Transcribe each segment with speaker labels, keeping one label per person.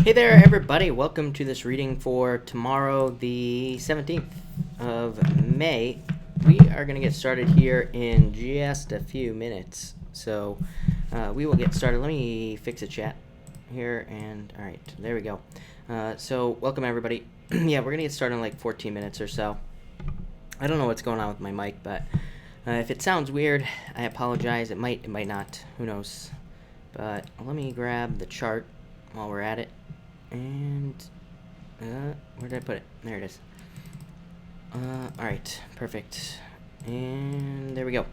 Speaker 1: Hey there, everybody. Welcome to this reading for tomorrow, the 17th of May. We are going to get started here in just a few minutes. So we will get started. Let me fix a chat here. And all right, there we go. So welcome, everybody. Yeah, we're going to get started in like 14 minutes or so. I don't know what's going on with my mic, but if it sounds weird, I apologize. It might not. Who knows? But let me grab the chart while we're at it. And where did I put it? There it is. Alright, perfect. And there we go.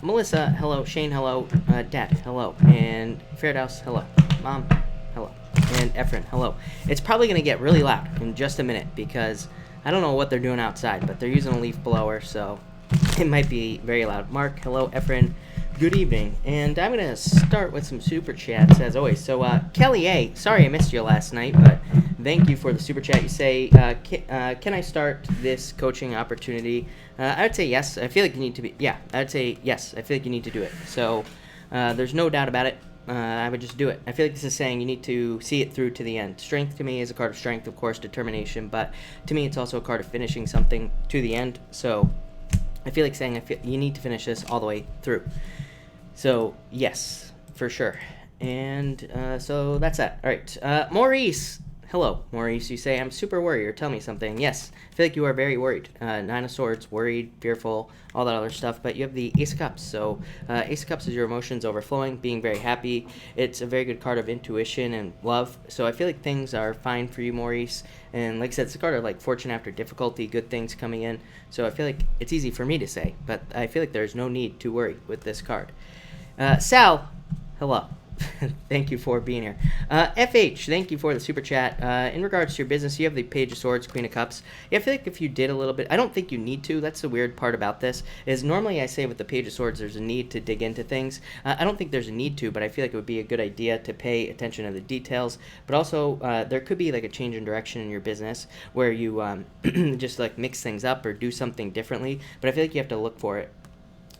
Speaker 1: Melissa, hello. Shane, hello. Dad, hello. And Fairhouse, hello. Mom, hello. And Efren, hello. It's probably going to get really loud in just a minute because I don't know what they're doing outside, but they're using a leaf blower, so it might be very loud. Mark, hello. Efren, good evening. And I'm going to start with some super chats as always. So Kelly A, sorry I missed you last night, but thank you for the super chat. You say, can I start this coaching opportunity? I would say yes. I feel like you need to be, yeah, I would say yes. I feel like you need to do it. So there's no doubt about it. I would just do it. I feel like this is saying you need to see it through to the end. Strength to me is a card of strength, of course, determination, but to me it's also a card of finishing something to the end. So I feel like saying you need to finish this all the way through. So, yes, for sure. And so that's that. All right. Maurice. Hello, Maurice. You say, I'm super worried, or tell me something. Yes, I feel like you are very worried. Nine of Swords, worried, fearful, all that other stuff. But you have the Ace of Cups. So Ace of Cups is your emotions overflowing, being very happy. It's a very good card of intuition and love. So I feel like things are fine for you, Maurice. And like I said, it's a card of like fortune after difficulty, good things coming in. So I feel like it's easy for me to say, but I feel like there's no need to worry with this card. Sal, hello. Thank you for being here. FH, thank you for the super chat. In regards to your business, you have the Page of Swords, Queen of Cups. Yeah, I feel like if you did a little bit, I don't think you need to. That's the weird part about this, is normally I say with the Page of Swords, there's a need to dig into things. I don't think there's a need to, but I feel like it would be a good idea to pay attention to the details. But also, there could be like a change in direction in your business where you just like mix things up or do something differently. But I feel like you have to look for it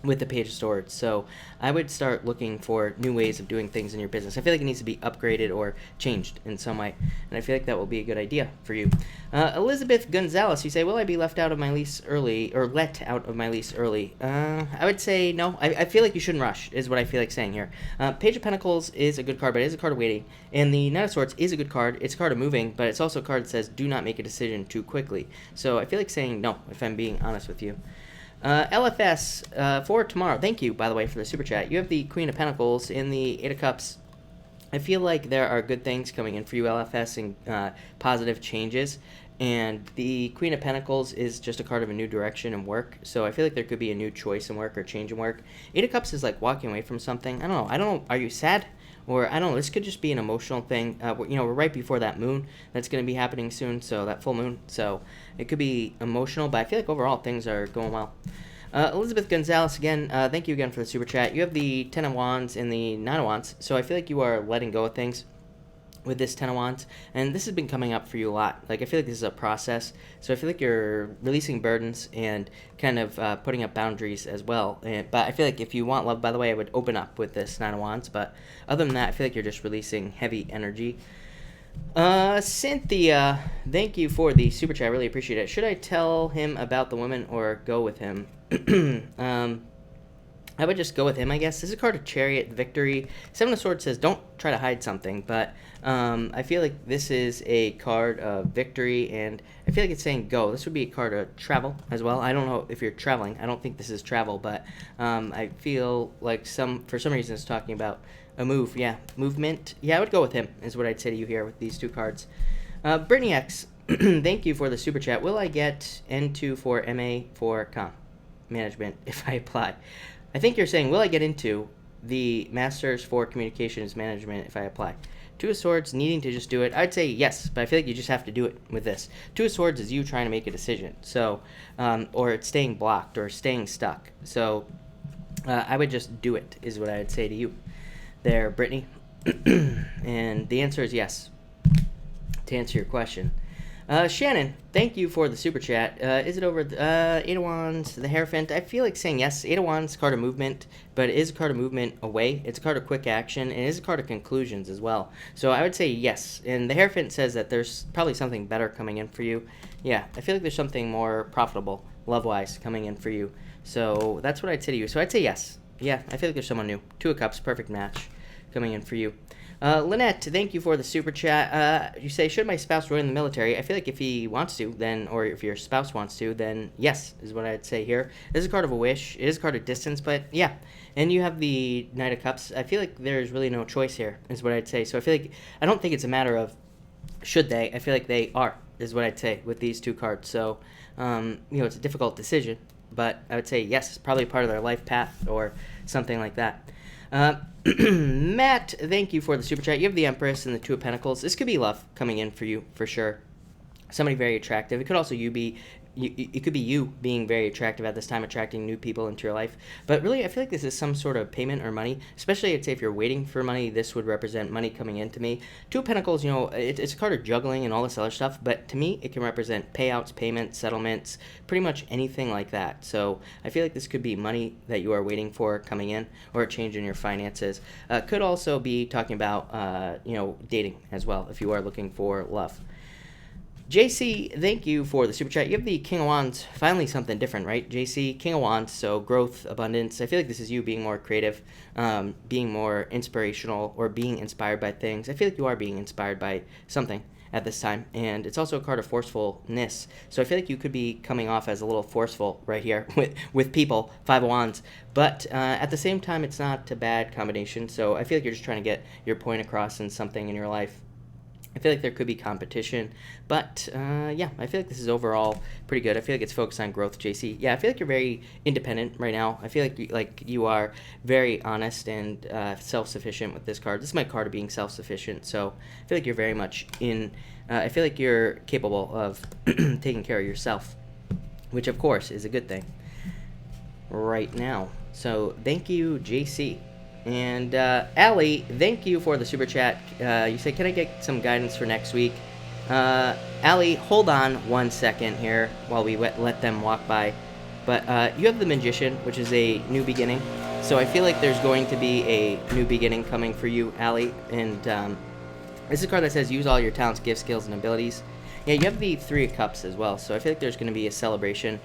Speaker 1: with the Page of Swords. So I would start looking for new ways of doing things in your business. I feel like it needs to be upgraded or changed in some way, and I feel like that will be a good idea for you. Elizabeth Gonzalez, you say, will I be left out of my lease early, or let out of my lease early? I would say no. I feel like you shouldn't rush, is what I feel like saying here. Page of Pentacles is a good card, but it is a card of waiting, and the Knight of Swords is a good card. It's a card of moving, but it's also a card that says do not make a decision too quickly. So I feel like saying no, if I'm being honest with you. LFS, for tomorrow, thank you, by the way, for the super chat. You have the Queen of Pentacles in the Eight of Cups. I feel like there are good things coming in for you, LFS, and positive changes. And the Queen of Pentacles is just a card of a new direction in work. So I feel like there could be a new choice in work or change in work. Eight of Cups is like walking away from something. I don't know. Are you sad? Or, I don't know, this could just be an emotional thing. We're right before that moon that's going to be happening soon, so that full moon. So it could be emotional, but I feel like overall things are going well. Elizabeth Gonzalez, again, thank you again for the super chat. You have the Ten of Wands and the Nine of Wands, so I feel like you are letting go of things with this Ten of Wands, and this has been coming up for you a lot. Like, I feel like this is a process, so I feel like you're releasing burdens and kind of putting up boundaries as well. But I feel like if you want love, by the way, I would open up with this Nine of Wands, but other than that, I feel like you're just releasing heavy energy. Cynthia, thank you for the super chat. I really appreciate it. Should I tell him about the woman or go with him? I would just go with him, I guess. This is a card of Chariot, Victory. Seven of Swords says don't try to hide something, but I feel like this is a card of victory, and I feel like it's saying go. This would be a card of travel as well. I don't know if you're traveling. I don't think this is travel, but I feel like for some reason it's talking about a move. Yeah, movement. Yeah, I would go with him is what I'd say to you here with these two cards. Brittany X, thank you for the super chat. Will I get N2 for MA for Comm Management if I apply? I think you're saying, will I get into the Masters for Communications Management if I apply? Two of Swords, needing to just do it. I'd say yes, but I feel like you just have to do it with this. Two of Swords is you trying to make a decision, so or it's staying blocked or staying stuck. So I would just do it, is what I would say to you there, Brittany. And the answer is yes, to answer your question. Shannon, thank you for the super chat. Is it over Eight of Wands, the Hierophant? I feel like saying yes. Eight of Wands, card of movement, but it is a card of movement away. It's a card of quick action, and it is a card of conclusions as well. So I would say yes. And the Hierophant says that there's probably something better coming in for you. Yeah, I feel like there's something more profitable, love-wise, coming in for you. So that's what I'd say to you. So I'd say yes. Yeah, I feel like there's someone new. Two of Cups, perfect match coming in for you. Lynette, thank you for the super chat. You say, should my spouse join the military? I feel like if he wants to, then, or if your spouse wants to, then yes, is what I'd say here. This is a card of a wish. It is a card of distance, but yeah. And you have the Knight of Cups. I feel like there's really no choice here, is what I'd say. So I feel like, I don't think it's a matter of should they. I feel like they are, is what I'd say with these two cards. So, it's a difficult decision, but I would say yes, it's probably part of their life path or something like that. Matt, thank you for the super chat. You have the Empress and the Two of Pentacles. This could be love coming in for you, for sure. Somebody very attractive. It could also it could be you being very attractive at this time, attracting new people into your life. But really, I feel like this is some sort of payment or money. Especially, I'd say if you're waiting for money, this would represent money coming into me. Two of Pentacles, it's a card of juggling and all this other stuff. But to me, it can represent payouts, payments, settlements, pretty much anything like that. So I feel like this could be money that you are waiting for coming in, or a change in your finances. Could also be talking about, dating as well, if you are looking for love. JC, thank you for the super chat. You have the King of Wands. Finally something different, right? JC, King of Wands, so growth, abundance. I feel like this is you being more creative, being more inspirational, or being inspired by things. I feel like you are being inspired by something at this time. And it's also a card of forcefulness. So I feel like you could be coming off as a little forceful right here with people, Five of Wands. But at the same time, it's not a bad combination. So I feel like you're just trying to get your point across in something in your life. I feel like there could be competition, but yeah, I feel like this is overall pretty good. I feel like it's focused on growth, JC. Yeah, I feel like you're very independent right now. I feel like you are very honest and self-sufficient with this card. This is my card of being self-sufficient, so I feel like you're very much I feel like you're capable of taking care of yourself, which of course is a good thing right now. So thank you, JC. And Allie, thank you for the super chat. You say, can I get some guidance for next week? Allie, hold on 1 second here while we let them walk by. But you have the Magician, which is a new beginning. So I feel like there's going to be a new beginning coming for you, Allie. And this is a card that says use all your talents, gifts, skills, and abilities. Yeah, you have the Three of Cups as well. So I feel like there's going to be a celebration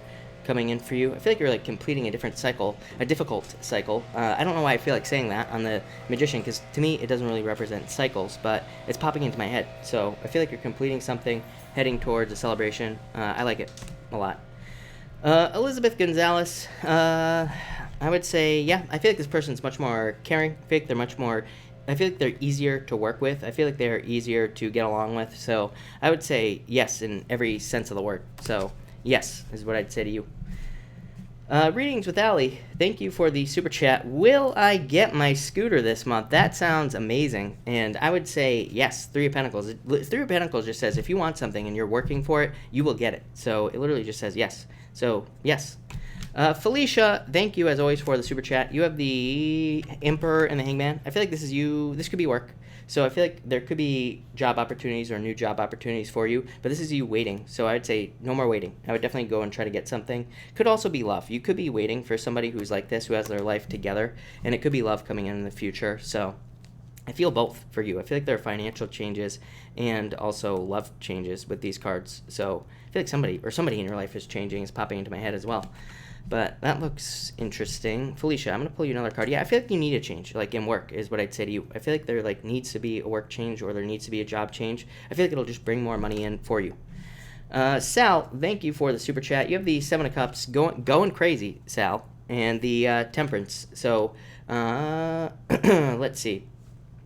Speaker 1: coming in for you. I feel like you're like completing a different cycle, a difficult cycle. I don't know why I feel like saying that on the Magician, because to me it doesn't really represent cycles, but it's popping into my head. So I feel like you're completing something, heading towards a celebration. I like it a lot. Elizabeth Gonzalez, I would say, yeah, I feel like this person's much more caring. I feel like they're easier to work with. I feel like they're easier to get along with. So I would say yes in every sense of the word. So yes is what I'd say to you. Readings with Allie. Thank you for the super chat. Will I get my scooter this month? That sounds amazing. And I would say yes. Three of Pentacles. Three of Pentacles just says if you want something and you're working for it, you will get it. So it literally just says yes. So yes. Felicia, thank you as always for the super chat. You have the Emperor and the Hangman. I feel like this is you. This could be work. So I feel like there could be job opportunities or new job opportunities for you, but this is you waiting. So I would say no more waiting. I would definitely go and try to get something. Could also be love. You could be waiting for somebody who's like this, who has their life together, and it could be love coming in the future. So I feel both for you. I feel like there are financial changes and also love changes with these cards. So I feel like somebody in your life is changing, is popping into my head as well. But that looks interesting. Felicia, I'm going to pull you another card. Yeah, I feel like you need a change, like in work is what I'd say to you. I feel like there needs to be a work change or there needs to be a job change. I feel like it'll just bring more money in for you. Sal, thank you for the super chat. You have the Seven of Cups going crazy, Sal, and the Temperance. So let's see.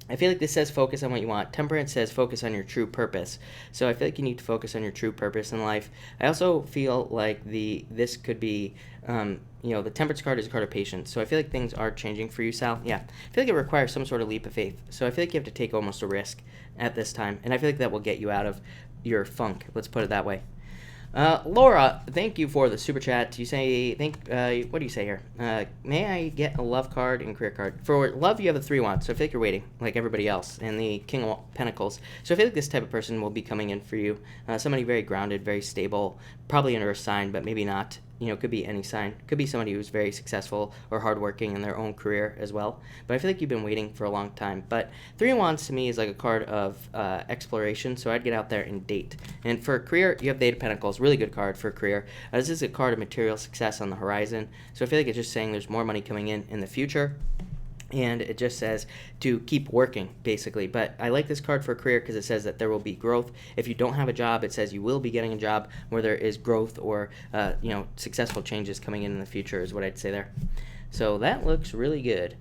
Speaker 1: I feel like this says focus on what you want. Temperance says focus on your true purpose. So I feel like you need to focus on your true purpose in life. I also feel like this could be, the Temperance card is a card of patience. So I feel like things are changing for you, Sal. Yeah. I feel like it requires some sort of leap of faith. So I feel like you have to take almost a risk at this time. And I feel like that will get you out of your funk. Let's put it that way. Laura, thank you for the super chat. You say, what do you say here? May I get a love card and career card? For love, you have the 3 wands, so I feel like you're waiting, like everybody else, and the King of Pentacles. So I feel like this type of person will be coming in for you. Somebody very grounded, very stable, probably an earth sign, but maybe not. You know, could be any sign. Could be somebody who's very successful or hardworking in their own career as well. But I feel like you've been waiting for a long time. But 3 of Wands to me is like a card of exploration, so I'd get out there and date. And for career, you have the 8 of Pentacles, really good card for career. This is a card of material success on the horizon. So I feel like it's just saying there's more money coming in the future. And it just says to keep working, basically. But I like this card for career because it says that there will be growth. If you don't have a job, it says you will be getting a job where there is growth or, successful changes coming in the future is what I'd say there. So that looks really good.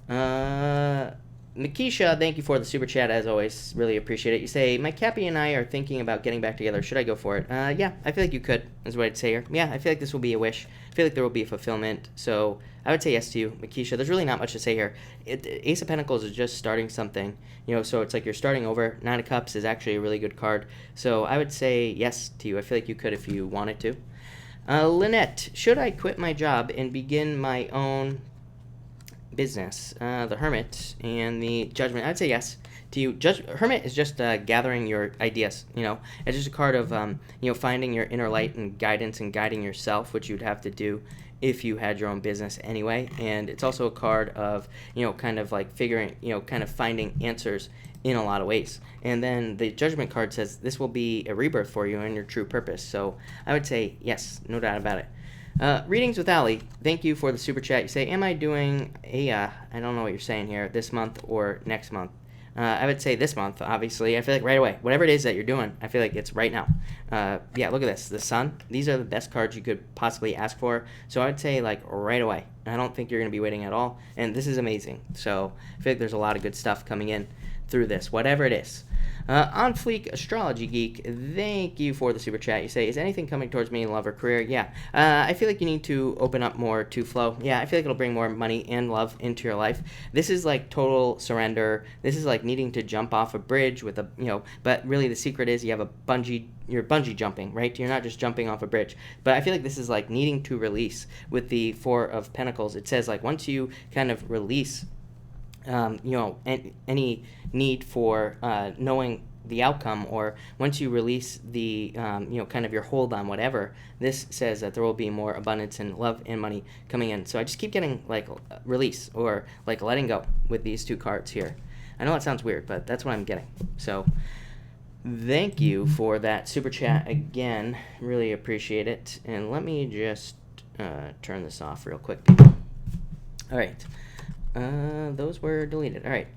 Speaker 1: Nikisha, thank you for the super chat, as always. Really appreciate it. You say, my Cappy and I are thinking about getting back together. Should I go for it? Yeah, I feel like you could, is what I'd say here. Yeah, I feel like this will be a wish. I feel like there will be a fulfillment. So I would say yes to you, Makisha. There's really not much to say here. Ace of Pentacles is just starting something. So it's like you're starting over. 9 of Cups is actually a really good card. So I would say yes to you. I feel like you could if you wanted to. Lynette, should I quit my job and begin my own business? The Hermit and the Judgment. I'd say yes to you. Hermit is just gathering your ideas. It's just a card of finding your inner light and guidance and guiding yourself, which you'd have to do if you had your own business anyway. And it's also a card of kind of like figuring, kind of finding answers in a lot of ways. And then the Judgment card says this will be a rebirth for you and your true purpose. So I would say yes, no doubt about it. Readings with Ali, thank you for the super chat. You say, am I doing I don't know what you're saying here, this month or next month? I would say this month, obviously. I feel like right away, whatever it is that you're doing, I feel like it's right now. Yeah, look at this, the Sun. These are the best cards you could possibly ask for. So I would say like right away. I don't think you're going to be waiting at all. And this is amazing. So I feel like there's a lot of good stuff coming in through this, whatever it is. On Fleek Astrology Geek, thank you for the super chat. You say, is anything coming towards me in love or career? Yeah. I feel like you need to open up more to flow. Yeah, I feel like it'll bring more money and love into your life. This is like total surrender. This is like needing to jump off a bridge with a, but really the secret is you have you're bungee jumping, right? You're not just jumping off a bridge. But I feel like this is like needing to release with the 4 of Pentacles. It says like once you kind of release any need for knowing the outcome, or once you release the kind of your hold on whatever, this says that there will be more abundance and love and money coming in. So I just keep getting like release or like letting go with these 2 cards here. I know it sounds weird, but that's what I'm getting. So thank you for that super chat again. Really appreciate it. And let me just turn this off real quick, people. All right. Those were deleted. All right.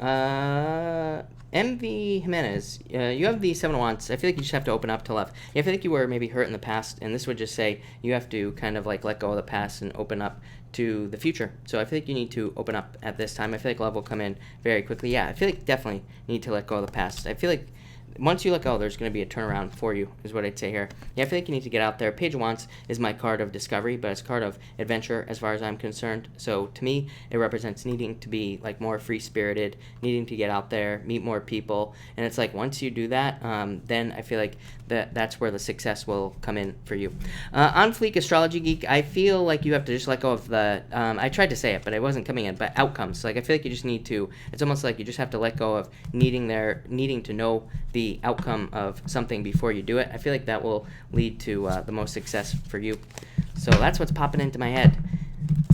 Speaker 1: MV Jimenez, you have the 7 of Wands. I feel like you just have to open up to love. Yeah, I feel like you were maybe hurt in the past, and this would just say you have to kind of like let go of the past and open up to the future. So I feel like you need to open up at this time. I feel like love will come in very quickly. Yeah, I feel like definitely need to let go of the past. I feel like once you let go, there's going to be a turnaround for you, is what I'd say here. Yeah, I feel like you need to get out there. Page of Wands is my card of discovery, but it's a card of adventure as far as I'm concerned. So to me, it represents needing to be like more free-spirited, needing to get out there, meet more people. And it's like once you do that, then I feel like that's where the success will come in for you. On Fleek Astrology Geek, I feel like you have to just let go of the, I tried to say it, but it wasn't coming in, but outcomes. Like I feel like you just need to, it's almost like you just have to let go of needing to know the outcome of something before you do it. I feel like that will lead to the most success for you. So that's what's popping into my head,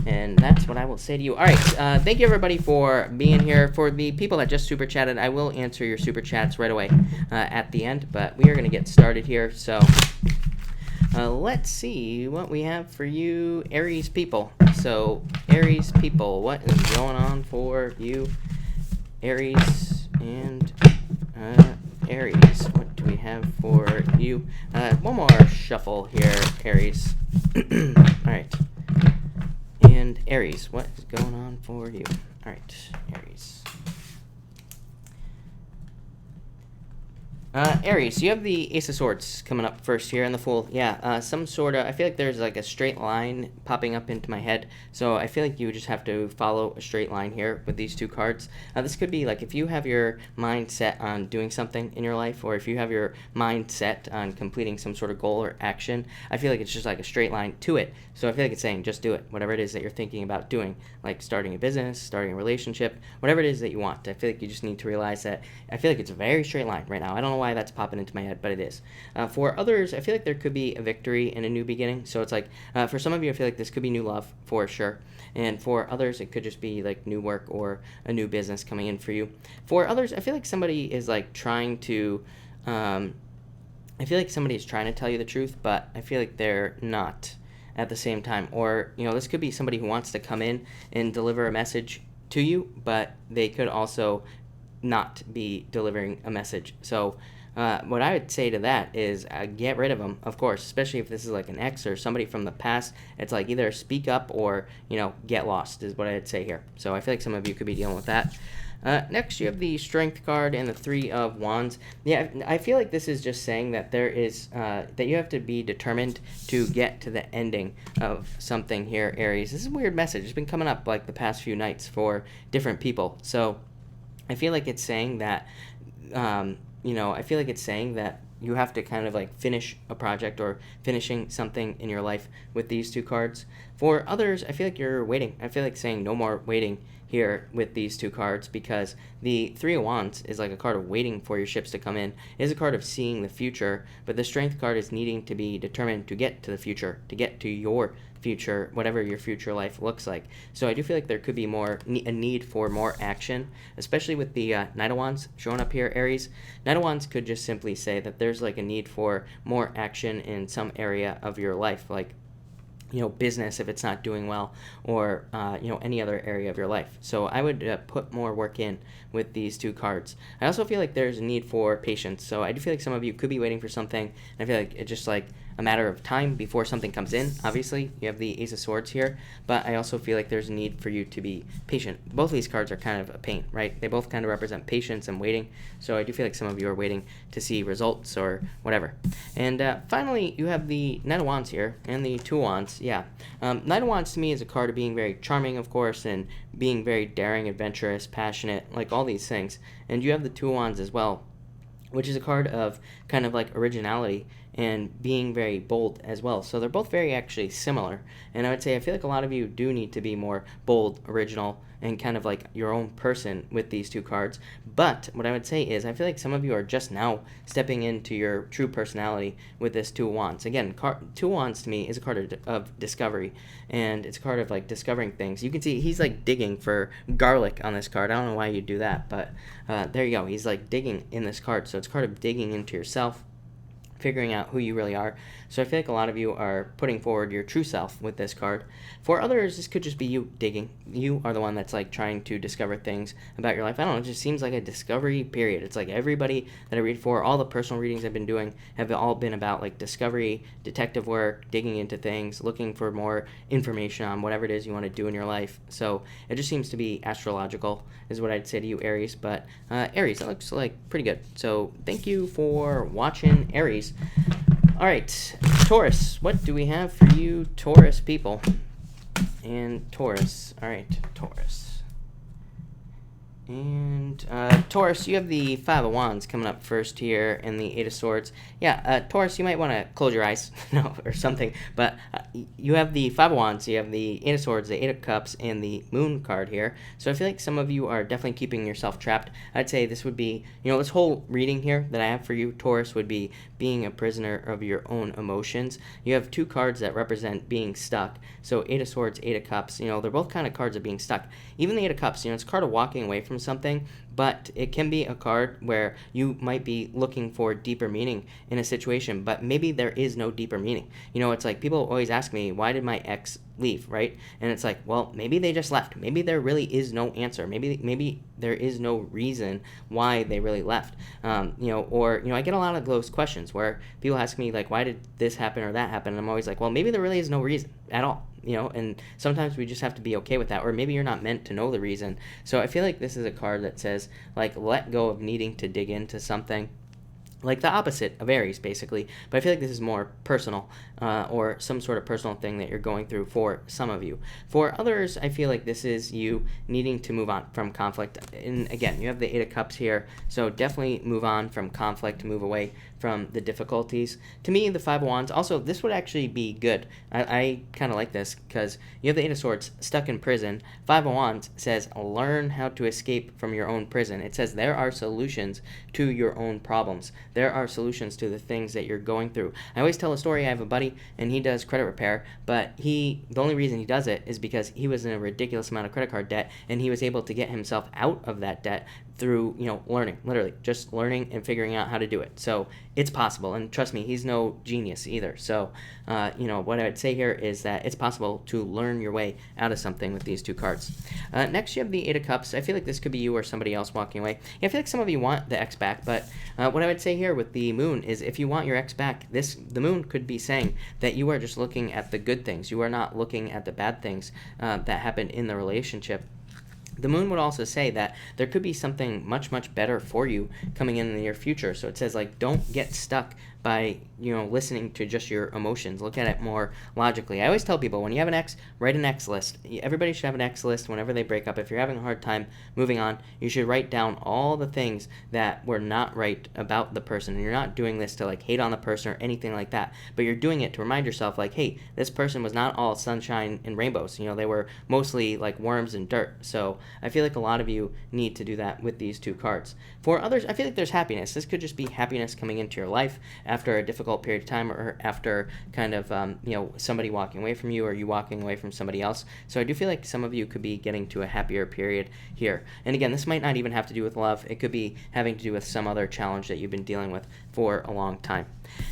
Speaker 1: and that's what I will say to you. All right, thank you everybody for being here. For the people that just super chatted, I will answer your super chats right away at the end, but we are going to get started here. So let's see what we have for you, Aries people. So Aries people, what is going on for you, Aries and Aries? What do we have for you? One more shuffle here, Aries. All right. And Aries, what is going on for you? All right, Aries. Aries, you have the Ace of Swords coming up first here, and the Fool. Yeah, some sort of, I feel like there's like a straight line popping up into my head, so I feel like you just have to follow a straight line here with these two cards. This could be like if you have your mind set on doing something in your life, or if you have your mind set on completing some sort of goal or action, I feel like it's just like a straight line to it. So I feel like it's saying just do it, whatever it is that you're thinking about doing, like starting a business, starting a relationship, whatever it is that you want. I feel like you just need to realize that I feel like it's a very straight line right now. I don't know why that's popping into my head, but it is. For others, I feel like there could be a victory and a new beginning. So it's like, for some of you, I feel like this could be new love for sure. And for others, it could just be like new work or a new business coming in for you. For others, I feel like somebody is like trying to, I feel like somebody is trying to tell you the truth, but I feel like they're not at the same time. Or, this could be somebody who wants to come in and deliver a message to you, but they could also not be delivering a message. So what I would say to that is get rid of them, of course, especially if this is like an ex or somebody from the past. It's like either speak up or, get lost is what I'd say here. So I feel like some of you could be dealing with that. Next, you have the Strength card and the Three of Wands. Yeah, I feel like this is just saying that there is that you have to be determined to get to the ending of something here, Aries. This is a weird message. It's been coming up like the past few nights for different people. So I feel like it's saying that, I feel like it's saying that you have to kind of like finish a project or finishing something in your life with these two cards. For others, I feel like you're waiting. I feel like saying no more waiting here with these two cards, because the Three of Wands is like a card of waiting for your ships to come in. It is a card of seeing the future, but the Strength card is needing to be determined to get to the future, to get to your future, whatever your future life looks like. So I do feel like there could be a need for more action, especially with the Knight of Wands showing up here, Aries. Knight of Wands could just simply say that there's like a need for more action in some area of your life, like business if it's not doing well, or any other area of your life. So I would put more work in with these two cards. I also feel like there's a need for patience. So I do feel like some of you could be waiting for something, and I feel like it's just like a matter of time before something comes in. Obviously, you have the Ace of Swords here, but I also feel like there's a need for you to be patient. Both of these cards are kind of a pain, right? They both kind of represent patience and waiting. So I do feel like some of you are waiting to see results or whatever. And finally, you have the Knight of Wands here and the Two of Wands. Yeah. Knight of Wands to me is a card of being very charming, of course, and being very daring, adventurous, passionate, like all these things. And you have the Two of Wands as well, which is a card of kind of like originality and being very bold as well. So they're both very actually similar. And I would say I feel like a lot of you do need to be more bold, original, and kind of like your own person with these two cards. But what I would say is I feel like some of you are just now stepping into your true personality with this Two of Wands. Again, Two of Wands to me is a card of discovery, and it's a card of like discovering things. You can see he's like digging for garlic on this card. I don't know why you do that, but there you go. He's like digging in this card. So it's a card of digging into yourself, figuring out who you really are. So I feel like a lot of you are putting forward your true self with this card. For others, this could just be you digging. You are the one that's like trying to discover things about your life. I don't know, it just seems like a discovery period. It's like everybody that I read for, all the personal readings I've been doing have all been about like discovery, detective work, digging into things, looking for more information on whatever it is you want to do in your life. So it just seems to be astrological is what I'd say to you, Aries. But Aries, that looks like pretty good. So thank you for watching, Aries. All right, Taurus, what do we have for you, Taurus people? And Taurus, all right, Taurus. And Taurus, you have the Five of Wands coming up first here and the Eight of Swords. Yeah, Taurus, you might want to close your eyes no, or something. But you have the Five of Wands, you have the Eight of Swords, the Eight of Cups, and the Moon card here. So I feel like some of you are definitely keeping yourself trapped. I'd say this would be, this whole reading here that I have for you, Taurus, would be being a prisoner of your own emotions. You have two cards that represent being stuck. So Eight of Swords, Eight of Cups, they're both kind of cards of being stuck. Even the Eight of Cups, it's a card of walking away from something, but it can be a card where you might be looking for deeper meaning in a situation, but maybe there is no deeper meaning. It's like people always ask me, why did my ex leave, right? And it's like, well, maybe they just left. Maybe there really is no answer. Maybe there is no reason why they really left. Or I get a lot of those questions where people ask me like, why did this happen or that happen? And I'm always like, well, maybe there really is no reason at all. And sometimes we just have to be okay with that, or maybe you're not meant to know the reason. So I feel like this is a card that says like, let go of needing to dig into something. like the opposite of Aries, basically. But I feel like this is more personal, or some sort of personal thing that you're going through for some of you. For others, I feel like this is you needing to move on from conflict. And again, you have the Eight of Cups here, so definitely move on from conflict, move away from the difficulties. To me, the Five of Wands, also, this would actually be good. I kind of like this because you have the Eight of Swords stuck in prison. Five of Wands says, learn how to escape from your own prison. It says there are solutions to your own problems. There are solutions to the things that you're going through. I always tell a story. I have a buddy, and he does credit repair, but the only reason he does it is because he was in a ridiculous amount of credit card debt, and he was able to get himself out of that debt through, learning, literally just learning and figuring out how to do it. So it's possible, and trust me, he's no genius either. So, what I would say here is that it's possible to learn your way out of something with these two cards. Next, you have the Eight of Cups. I feel like this could be you or somebody else walking away. Yeah, I feel like some of you want the ex back, but what I would say here with the Moon is if you want your ex back, the Moon could be saying that you are just looking at the good things. You are not looking at the bad things that happened in the relationship. The Moon would also say that there could be something much, much better for you coming in the near future. So it says, don't get stuck by, listening to just your emotions. Look at it more logically. I always tell people, when you have an ex, write an ex list. Everybody should have an ex list whenever they break up. If you're having a hard time moving on, you should write down all the things that were not right about the person. And you're not doing this to, hate on the person or anything like that. But you're doing it to remind yourself, hey, this person was not all sunshine and rainbows. They were mostly, worms and dirt. So I feel like a lot of you need to do that with these two cards. For others, I feel like there's happiness. This could just be happiness coming into your life after a difficult period of time, or after kind of, somebody walking away from you, or you walking away from somebody else. So I do feel like some of you could be getting to a happier period here. And again, this might not even have to do with love. It could be having to do with some other challenge that you've been dealing with for a long time.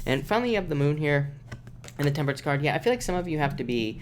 Speaker 1: And finally, you have the Moon here and the Temperance card. Yeah, I feel like some of you have to be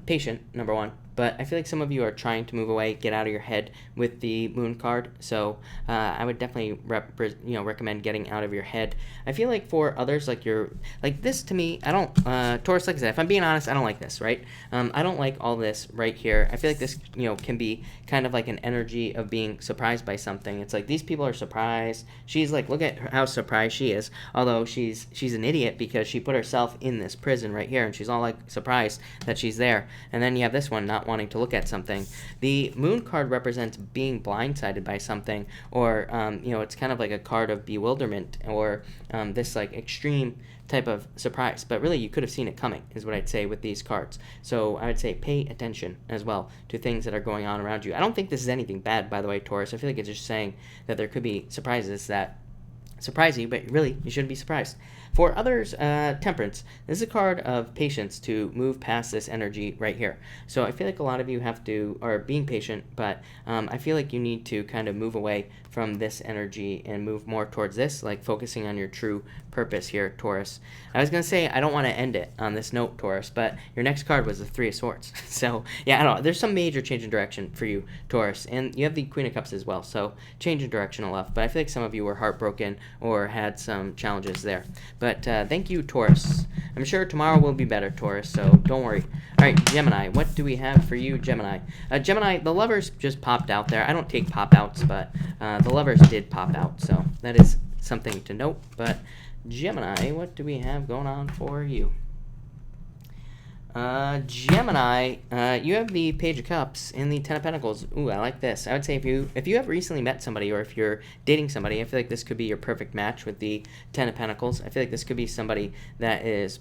Speaker 1: patient, number one. But I feel like some of you are trying to move away, get out of your head with the Moon card. So I would definitely recommend getting out of your head. I feel like for others, this to me, I don't, Taurus, like I said, if I'm being honest, I don't like this, right? I don't like all this right here. I feel like this, can be kind of like an energy of being surprised by something. It's like these people are surprised. She's look at how surprised she is. Although she's an idiot because she put herself in this prison right here, and she's all surprised that she's there. And then you have this one not wanting to look at something. The Moon card represents being blindsided by something, or it's kind of like a card of bewilderment, or this extreme type of surprise. But really, you could have seen it coming, is what I'd say with these cards. So I would say pay attention as well to things that are going on around you. I don't think this is anything bad, by the way, Taurus. I feel like it's just saying that there could be surprises that surprise you, but really, you shouldn't be surprised. For others, Temperance. This is a card of patience to move past this energy right here. So I feel like a lot of you are being patient, but I feel like you need to kind of move away from this energy and move more towards this, focusing on your true purpose here, Taurus. I was going to say, I don't want to end it on this note, Taurus, but your next card was the Three of Swords. So, yeah, I don't know. There's some major change in direction for you, Taurus. And you have the Queen of Cups as well, so change in direction enough. But I feel like some of you were heartbroken or had some challenges there. But thank you, Taurus. I'm sure tomorrow will be better, Taurus, so don't worry. All right, Gemini, what do we have for you, Gemini? Gemini, the Lovers just popped out there. I don't take pop-outs, but the Lovers did pop out, so that is something to note. But Gemini, what do we have going on for you? Gemini, you have the Page of Cups and the Ten of Pentacles. Ooh, I like this. I would say if you have recently met somebody, or if you're dating somebody, I feel like this could be your perfect match with the Ten of Pentacles. I feel like this could be somebody that is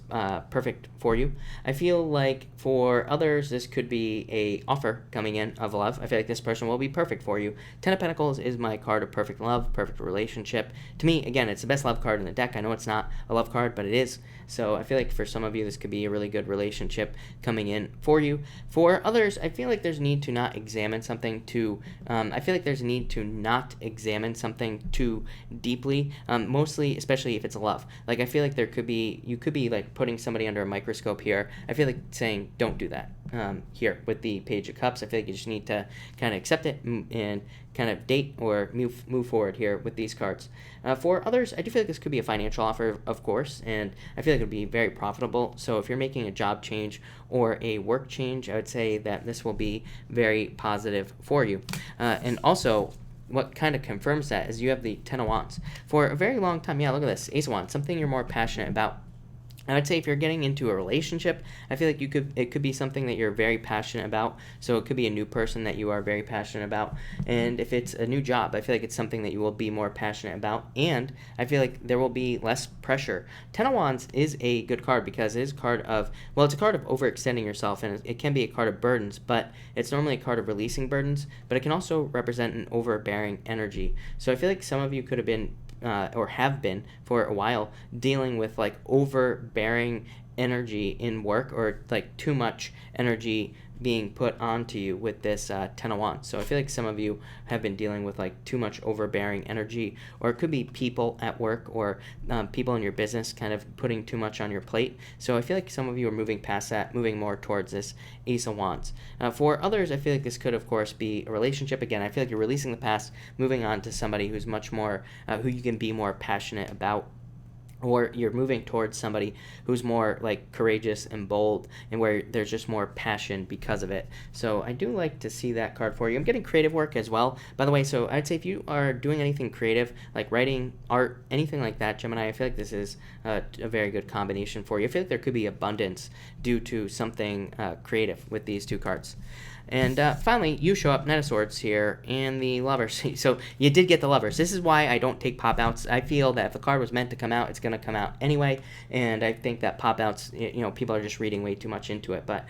Speaker 1: perfect for you. I feel like for others, this could be a offer coming in of love. I feel like this person will be perfect for you. Ten of Pentacles is my card of perfect love, perfect relationship. To me, again, it's the best love card in the deck. I know it's not a love card, but it is. So I feel like for some of you, this could be a really good relationship coming in for you. For others, I feel like there's a need to not examine something too. I feel like there's a need to not examine something too deeply. Mostly, especially if it's love. I feel like you could be putting somebody under a microscope here. I feel like saying don't do that. Here with the Page of Cups, I feel like you just need to kind of accept it and kind of date or move forward here with these cards. For others, I do feel like this could be a financial offer, of course, and I feel like it would be very profitable. So if you're making a job change or a work change, I would say that this will be very positive for you. And also, what kind of confirms that is you have the Ten of Wands. For a very long time, yeah, look at this, Ace of Wands, something you're more passionate about. I would say if you're getting into a relationship, I feel like it could be something that you're very passionate about. So it could be a new person that you are very passionate about. And if it's a new job, I feel like it's something that you will be more passionate about. And I feel like there will be less pressure. Ten of Wands is a good card because it is a card of, well, it's a card of overextending yourself, and it can be a card of burdens, but it's normally a card of releasing burdens, but it can also represent an overbearing energy. So I feel like some of you could have been or have been for a while dealing with like overbearing energy in work, or like too much energy being put onto you with this Ten of Wands. So I feel like some of you have been dealing with like too much overbearing energy, or it could be people at work, or people in your business kind of putting too much on your plate. So I feel like some of you are moving past that, moving more towards this Ace of Wands. For others, I feel like this could, of course, be a relationship. Again, I feel like you're releasing the past, moving on to somebody who's much more, who you can be more passionate about. Or you're moving towards somebody who's more like courageous and bold, and where there's just more passion because of it. So I do like to see that card for you. I'm getting creative work as well, by the way. So I'd say if you are doing anything creative, like writing, art, anything like that, Gemini, I feel like this is a very good combination for you. I feel like there could be abundance due to something creative with these two cards. And finally, you show up, Knight of Swords here, and the Lovers. So you did get the Lovers. This is why I don't take pop-outs. I feel that if a card was meant to come out, it's going to come out anyway. And I think that pop-outs, people are just reading way too much into it. But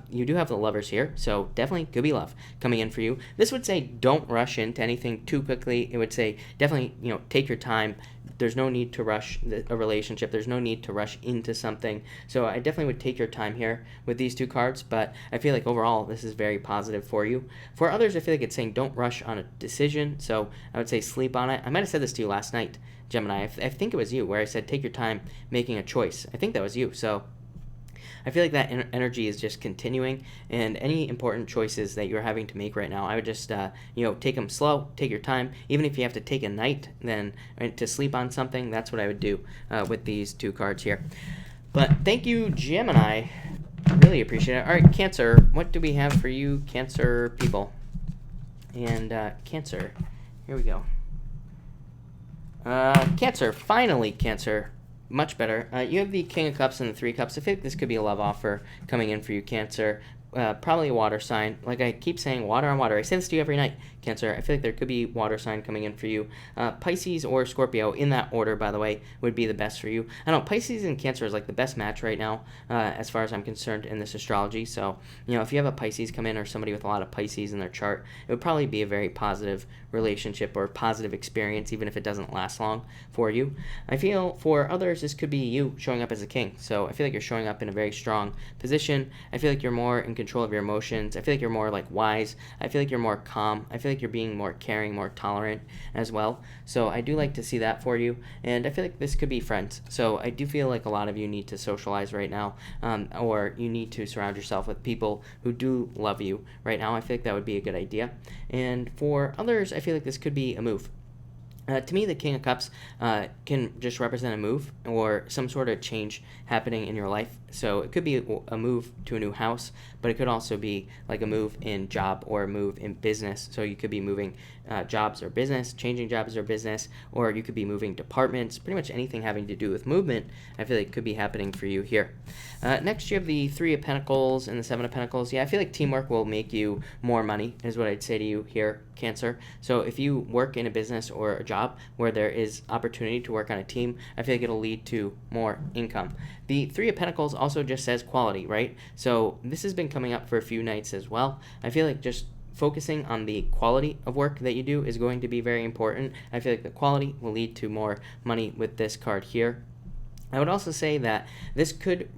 Speaker 1: you do have the Lovers here, so definitely could be love coming in for you. This would say don't rush into anything too quickly. It would say definitely, take your time. There's no need to rush a relationship. There's no need to rush into something. So I definitely would take your time here with these two cards, but I feel like overall this is very positive for you. For others, I feel like it's saying don't rush on a decision. So I would say sleep on it. I might have said this to you last night, Gemini. I think it was you, where I said take your time making a choice. I think that was you. So I feel like that energy is just continuing, and any important choices that you're having to make right now, I would just, take them slow, take your time. Even if you have to take a night then to sleep on something, that's what I would do with these two cards here. But thank you, Gemini. Really appreciate it. All right, Cancer, what do we have for you, Cancer people? And Cancer, here we go. Cancer, finally, Cancer. Much better. You have the King of Cups and the Three of Cups. I think this could be a love offer coming in for you, Cancer. Probably a water sign. Like I keep saying, water on water. I say this to you every night, Cancer. I feel like there could be water sign coming in for you. Pisces or Scorpio, in that order, by the way, would be the best for you. I know Pisces and Cancer is like the best match right now, as far as I'm concerned in this astrology. So, if you have a Pisces come in, or somebody with a lot of Pisces in their chart, it would probably be a very positive relationship or positive experience, even if it doesn't last long for you. I feel for others, this could be you showing up as a king. So I feel like you're showing up in a very strong position. I feel like you're more in control of your emotions. I feel like you're more like wise. I feel like you're more calm. I feel like you're being more caring, more tolerant as well. So I do like to see that for you. And I feel like this could be friends. So I do feel like a lot of you need to socialize right now, or you need to surround yourself with people who do love you right now. I feel like that would be a good idea. And for others, I feel like this could be a move. To me, the King of Cups can just represent a move or some sort of change happening in your life. So it could be a move to a new house, but it could also be like a move in job or a move in business. So you could be moving jobs or business, changing jobs or business, or you could be moving departments. Pretty much anything having to do with movement, I feel like could be happening for you here. Next, you have the Three of Pentacles and the Seven of Pentacles. Yeah, I feel like teamwork will make you more money, is what I'd say to you here, Cancer. So if you work in a business or a job where there is opportunity to work on a team, I feel like it'll lead to more income. The Three of Pentacles also just says quality, right? So this has been coming up for a few nights as well. I feel like just focusing on the quality of work that you do is going to be very important. I feel like the quality will lead to more money with this card here. I would also say that this could,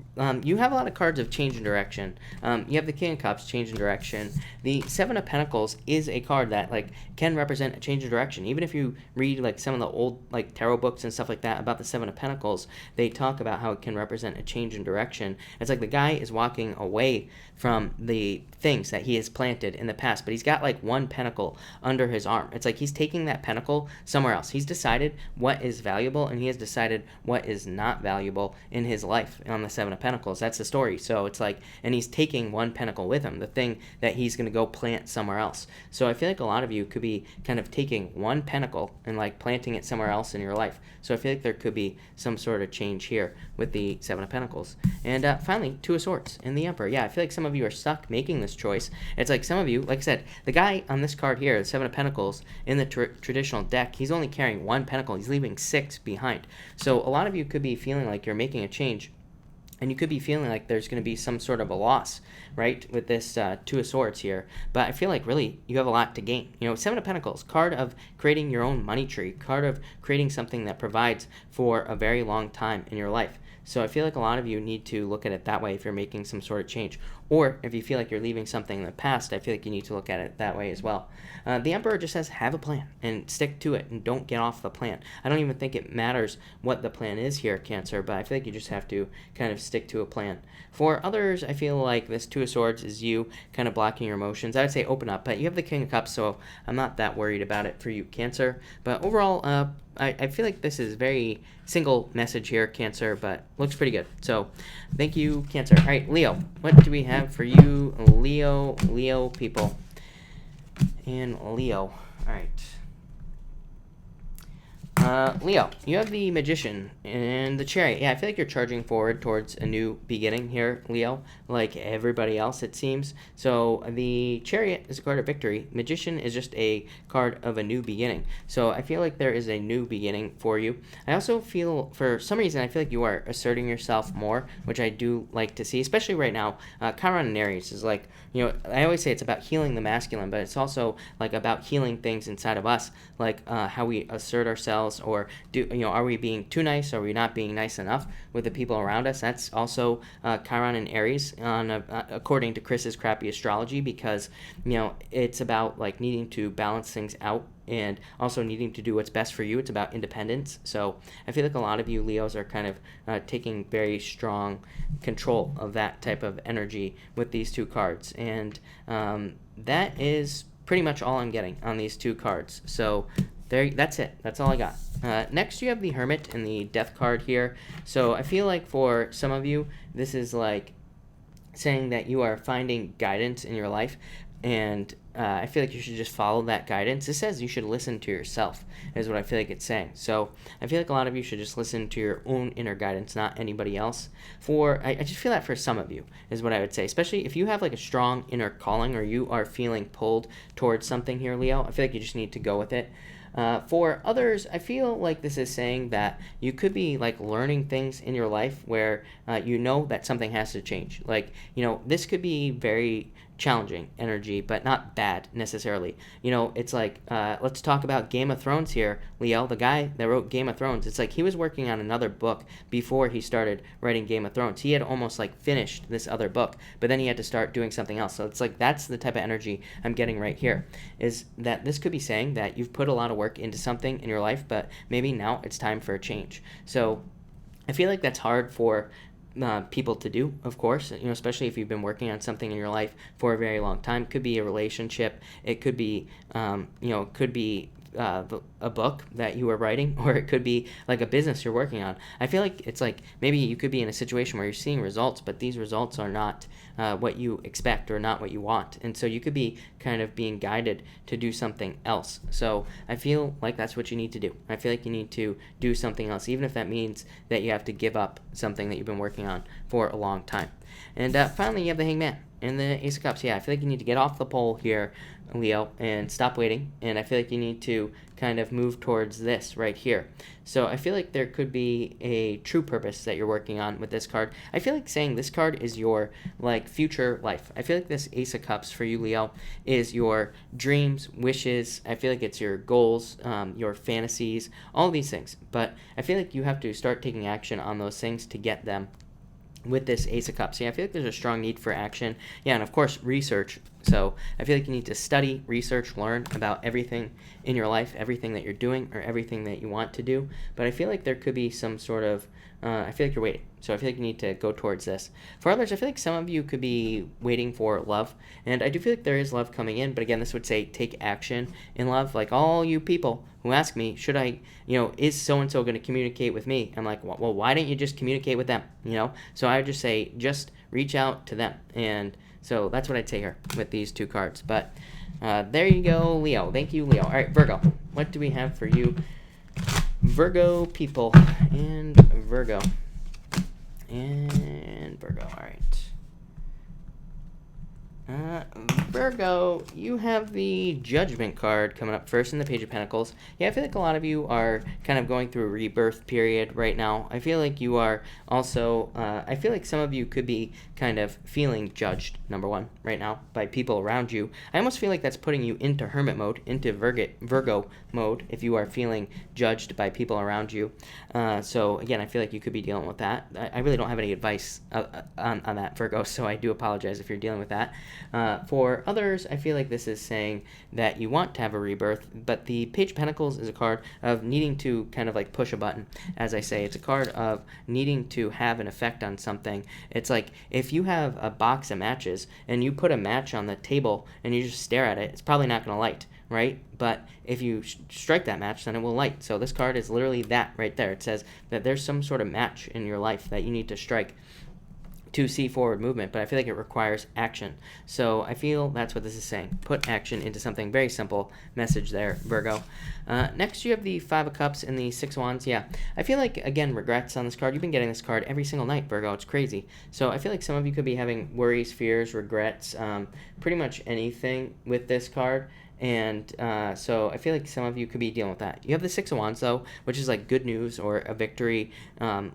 Speaker 1: you have a lot of cards of change in direction. You have the King of Cups, change in direction. The Seven of Pentacles is a card that can represent a change in direction. Even if you read some of the old tarot books and stuff like that about the Seven of Pentacles, they talk about how it can represent a change in direction. It's like the guy is walking away from the things that he has planted in the past, but he's got one pentacle under his arm. It's like he's taking that pentacle somewhere else. He's decided what is valuable, and he has decided what is not valuable in his life on the Seven of Pentacles. That's the story. So it's like, and he's taking one pentacle with him, the thing that he's going to go plant somewhere else. So I feel like a lot of you could be kind of taking one pentacle and like planting it somewhere else in your life. So I feel like there could be some sort of change here with the Seven of Pentacles. And finally, Two of Swords and the Emperor. Yeah, I feel like some of you are stuck making this choice. It's like some of you, like I said, the guy on this card here, the Seven of Pentacles, in the traditional deck, he's only carrying one pentacle. He's leaving 6 behind. So a lot of you could be feeling like you're making a change, and you could be feeling like there's going to be some sort of a loss, right, with this Two of Swords here. But I feel like really you have a lot to gain. You know, Seven of Pentacles, card of creating your own money tree, card of creating something that provides for a very long time in your life. So I feel like a lot of you need to look at it that way if you're making some sort of change. Or if you feel like you're leaving something in the past, I feel like you need to look at it that way as well. The Emperor just says have a plan and stick to it and don't get off the plan. I don't even think it matters what the plan is here, Cancer, but I feel like you just have to kind of stick to a plan. For others, I feel like this Two of Swords is you kind of blocking your emotions. I would say open up, but you have the King of Cups, so I'm not that worried about it for you, Cancer. But overall, I feel like this is very single message here, Cancer, but looks pretty good. So thank you, Cancer. All right, Leo, what do we have for you, Leo people? And Leo, all right. Leo, you have the Magician and the Chariot. Yeah, I feel like you're charging forward towards a new beginning here, Leo, like everybody else, it seems. So the Chariot is a card of victory. Magician is just a card of a new beginning. So I feel like there is a new beginning for you. I also feel, for some reason, I feel like you are asserting yourself more, which I do like to see, especially right now. Chiron and Aries is like, you know, I always say it's about healing the masculine, but it's also like about healing things inside of us, like how we assert ourselves, or are we being too nice? Are we not being nice enough with the people around us? That's also Chiron and Aries according to Chris's crappy astrology, because it's about like needing to balance things out and also needing to do what's best for you. It's about independence. So I feel like a lot of you Leos are kind of taking very strong control of that type of energy with these two cards, and that is pretty much all I'm getting on these two cards. So that's it. That's all I got. Next, you have the Hermit and the Death card here. So I feel like for some of you, this is like saying that you are finding guidance in your life, and I feel like you should just follow that guidance. It says you should listen to yourself, is what I feel like it's saying. So I feel like a lot of you should just listen to your own inner guidance, not anybody else. I just feel that for some of you is what I would say, especially if you have like a strong inner calling, or you are feeling pulled towards something here, Leo. I feel like you just need to go with it. For others, I feel like this is saying that you could be like learning things in your life where you know that something has to change. Like, this could be very challenging energy, but not bad necessarily. It's like, let's talk about Game of Thrones here, Leo, the guy that wrote Game of Thrones. It's like he was working on another book before he started writing Game of Thrones. He had almost like finished this other book, but then he had to start doing something else. So it's like, that's the type of energy I'm getting right here, is that this could be saying that you've put a lot of work into something in your life, but maybe now it's time for a change. So I feel like that's hard for people to do, of course, especially if you've been working on something in your life for a very long time. It could be a relationship, it could be a book that you are writing, or it could be like a business you're working on. I feel like it's like maybe you could be in a situation where you're seeing results, but these results are not what you expect or not what you want, and so you could be kind of being guided to do something else. So I feel like that's what you need to do. I feel like you need to do something else, even if that means that you have to give up something that you've been working on for a long time. And finally, you have the Hangman and the Ace of Cups. Yeah, I feel like you need to get off the pole here, Leo, and stop waiting. And I feel like you need to kind of move towards this right here. So I feel like there could be a true purpose that you're working on with this card. I feel like saying this card is your like future life. I feel like this Ace of Cups for you, Leo, is your dreams, wishes. I feel like it's your goals, your fantasies, all these things. But I feel like you have to start taking action on those things to get them with this Ace of Cups. Yeah, I feel like there's a strong need for action. Yeah, and of course, research So I feel like you need to study, research, learn about everything in your life, everything that you're doing, or everything that you want to do. But I feel like there could be some sort of, I feel like you're waiting. So I feel like you need to go towards this. For others, I feel like some of you could be waiting for love. And I do feel like there is love coming in. But again, this would say take action in love. Like all you people who ask me, should I, is so-and-so going to communicate with me? I'm like, well, why don't you just communicate with them? So I would just say, just reach out to them. And so that's what I'd say here with these two cards. But there you go, Leo. Thank you, Leo. All right, Virgo. What do we have for you? Virgo people and Virgo. And Virgo. All right. Virgo, you have the Judgment card coming up first in the Page of Pentacles. Yeah, I feel like a lot of you are kind of going through a rebirth period right now. I feel like you are also, I feel like some of you could be kind of feeling judged, number one, right now, by people around you. I almost feel like that's putting you into hermit mode, into Virgo mode, if you are feeling judged by people around you. So, again, I feel like you could be dealing with that. I really don't have any advice on that, Virgo, so I do apologize if you're dealing with that. For others, I feel like this is saying that you want to have a rebirth, but the Page of Pentacles is a card of needing to kind of like push a button. As I say, it's a card of needing to have an effect on something. It's like if you have a box of matches and you put a match on the table and you just stare at it, it's probably not going to light, right? But if you strike that match, then it will light. So this card is literally that right there. It says that there's some sort of match in your life that you need to strike to see forward movement, but I feel like it requires action. So I feel that's what this is saying. Put action into something. Very simple message there, Virgo. Next, you have the Five of Cups and the Six of Wands. Yeah, I feel like, again, regrets on this card. You've been getting this card every single night, Virgo. It's crazy. So I feel like some of you could be having worries, fears, regrets, pretty much anything with this card. And so I feel like some of you could be dealing with that. You have the Six of Wands, though, which is like good news or a victory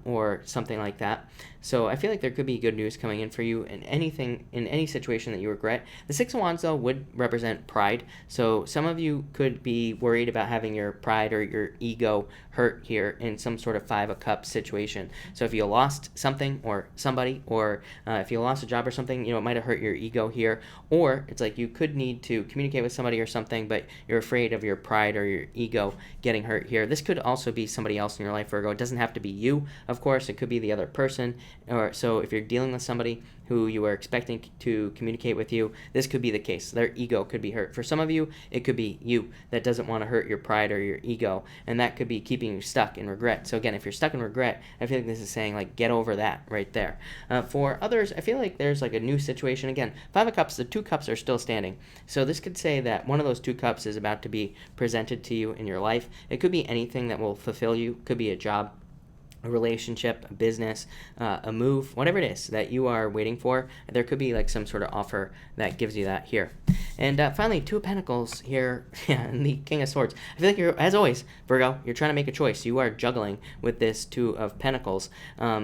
Speaker 1: or something like that. So I feel like there could be good news coming in for you in anything, in any situation that you regret. The Six of Wands, though, would represent pride. So some of you could be worried about having your pride or your ego hurt here in some sort of Five of Cups situation. So if you lost something or somebody, or if you lost a job or something, it might have hurt your ego here. Or it's like you could need to communicate with somebody or something, but you're afraid of your pride or your ego getting hurt here. This could also be somebody else in your life, Virgo. It doesn't have to be you, of course. It could be the other person. Or so if you're dealing with somebody who you are expecting to communicate with you, this could be the case. Their ego could be hurt. For some of you, it could be you that doesn't want to hurt your pride or your ego, and that could be keeping you stuck in regret. So again, if you're stuck in regret, I feel like this is saying, like, get over that right there. For others, I feel like there's like a new situation. Again, Five of Cups, the two cups are still standing. So this could say that one of those two cups is about to be presented to you in your life. It could be anything that will fulfill you. Could be a job, a relationship, a business, a move, whatever it is that you are waiting for. There could be like some sort of offer that gives you that here. And finally, Two of Pentacles here, and the King of Swords. I feel like you're, as always, Virgo, you're trying to make a choice. You are juggling with this Two of Pentacles.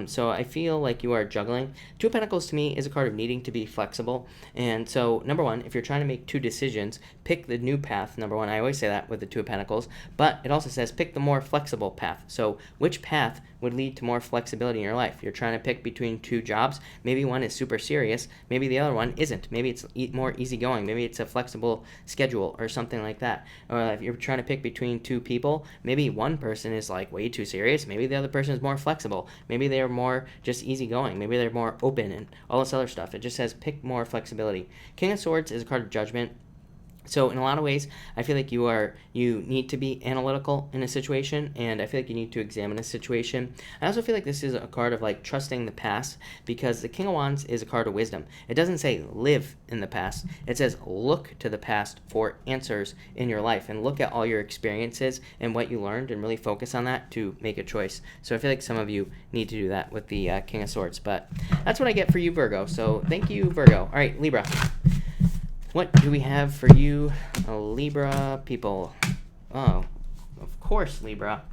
Speaker 1: So I feel like you are juggling. Two of Pentacles to me is a card of needing to be flexible. And so, number one, if you're trying to make two decisions, pick the new path, number one. I always say that with the Two of Pentacles. But it also says pick the more flexible path. So which path would lead to more flexibility in your life? You're trying to pick between two jobs. Maybe one is super serious. Maybe the other one isn't. Maybe it's more easygoing. Maybe it's a flexible schedule or something like that. Or if you're trying to pick between two people, maybe one person is like way too serious. Maybe the other person is more flexible. Maybe they're more just easygoing. Maybe they're more open and all this other stuff. It just says pick more flexibility. King of Swords is a card of judgment. So in a lot of ways, I feel like you need to be analytical in a situation, and I feel like you need to examine a situation. I also feel like this is a card of like trusting the past, because the King of Wands is a card of wisdom. It doesn't say live in the past. It says look to the past for answers in your life, and look at all your experiences and what you learned and really focus on that to make a choice. So I feel like some of you need to do that with the King of Swords, but that's what I get for you, Virgo. So thank you, Virgo. All right, Libra. What do we have for you, Libra people? Oh, of course, Libra.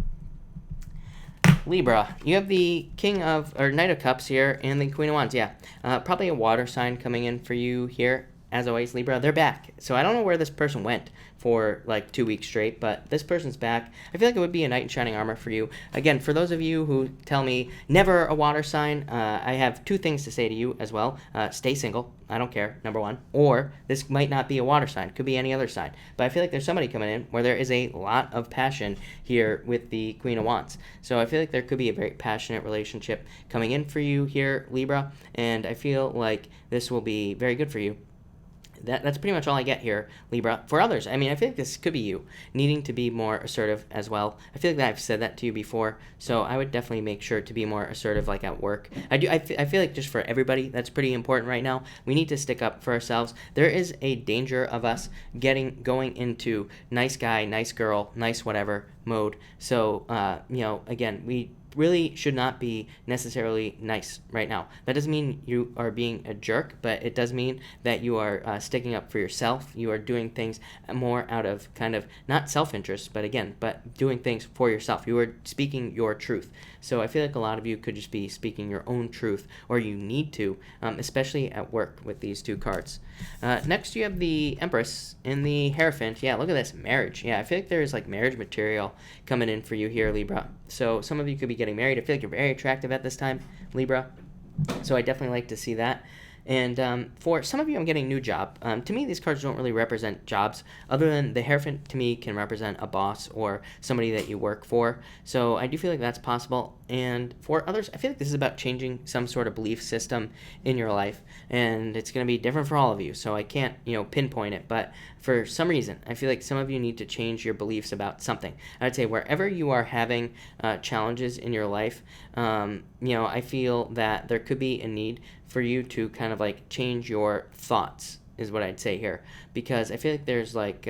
Speaker 1: Libra, you have the Knight of Cups here and the Queen of Wands. Yeah, probably a water sign coming in for you here. as always, Libra, they're back. So I don't know where this person went for like 2 weeks straight, but this person's back. I feel like it would be a knight in shining armor for you. Again, for those of you who tell me never a water sign, I have 2 things to say to you as well. Stay single. I don't care, number 1. Or this might not be a water sign. Could be any other sign. But I feel like there's somebody coming in where there is a lot of passion here with the Queen of Wands. So I feel like there could be a very passionate relationship coming in for you here, Libra. And I feel like this will be very good for you. That's pretty much all I get here, Libra. For others, I mean, I feel like this could be you needing to be more assertive as well. I feel like that I've said that to you before, so I would definitely make sure to be more assertive, like at work. I feel like just for everybody, that's pretty important right now. We need to stick up for ourselves. There is a danger of us going into nice guy, nice girl, nice whatever mode. So, again, we really should not be necessarily nice right now. That doesn't mean you are being a jerk, but it does mean that you are sticking up for yourself. You are doing things more out of kind of not self-interest, but doing things for yourself. You are speaking your truth. So I feel like a lot of you could just be speaking your own truth, or you need to, especially at work with these 2 cards. Next, you have the Empress and the Hierophant. Yeah, look at this, marriage. Yeah, I feel like there's like marriage material coming in for you here, Libra. So some of you could be getting married. I feel like you're very attractive at this time, Libra. So I definitely like to see that. And for some of you, I'm getting new job. To me, these cards don't really represent jobs, other than the Hierophant to me can represent a boss or somebody that you work for. So I do feel like that's possible. And for others, I feel like this is about changing some sort of belief system in your life, and it's going to be different for all of you. So I can't, pinpoint it, but for some reason, I feel like some of you need to change your beliefs about something. I would say wherever you are having challenges in your life, I feel that there could be a need for you to kind of like change your thoughts, is what I'd say here, because I feel like there's like,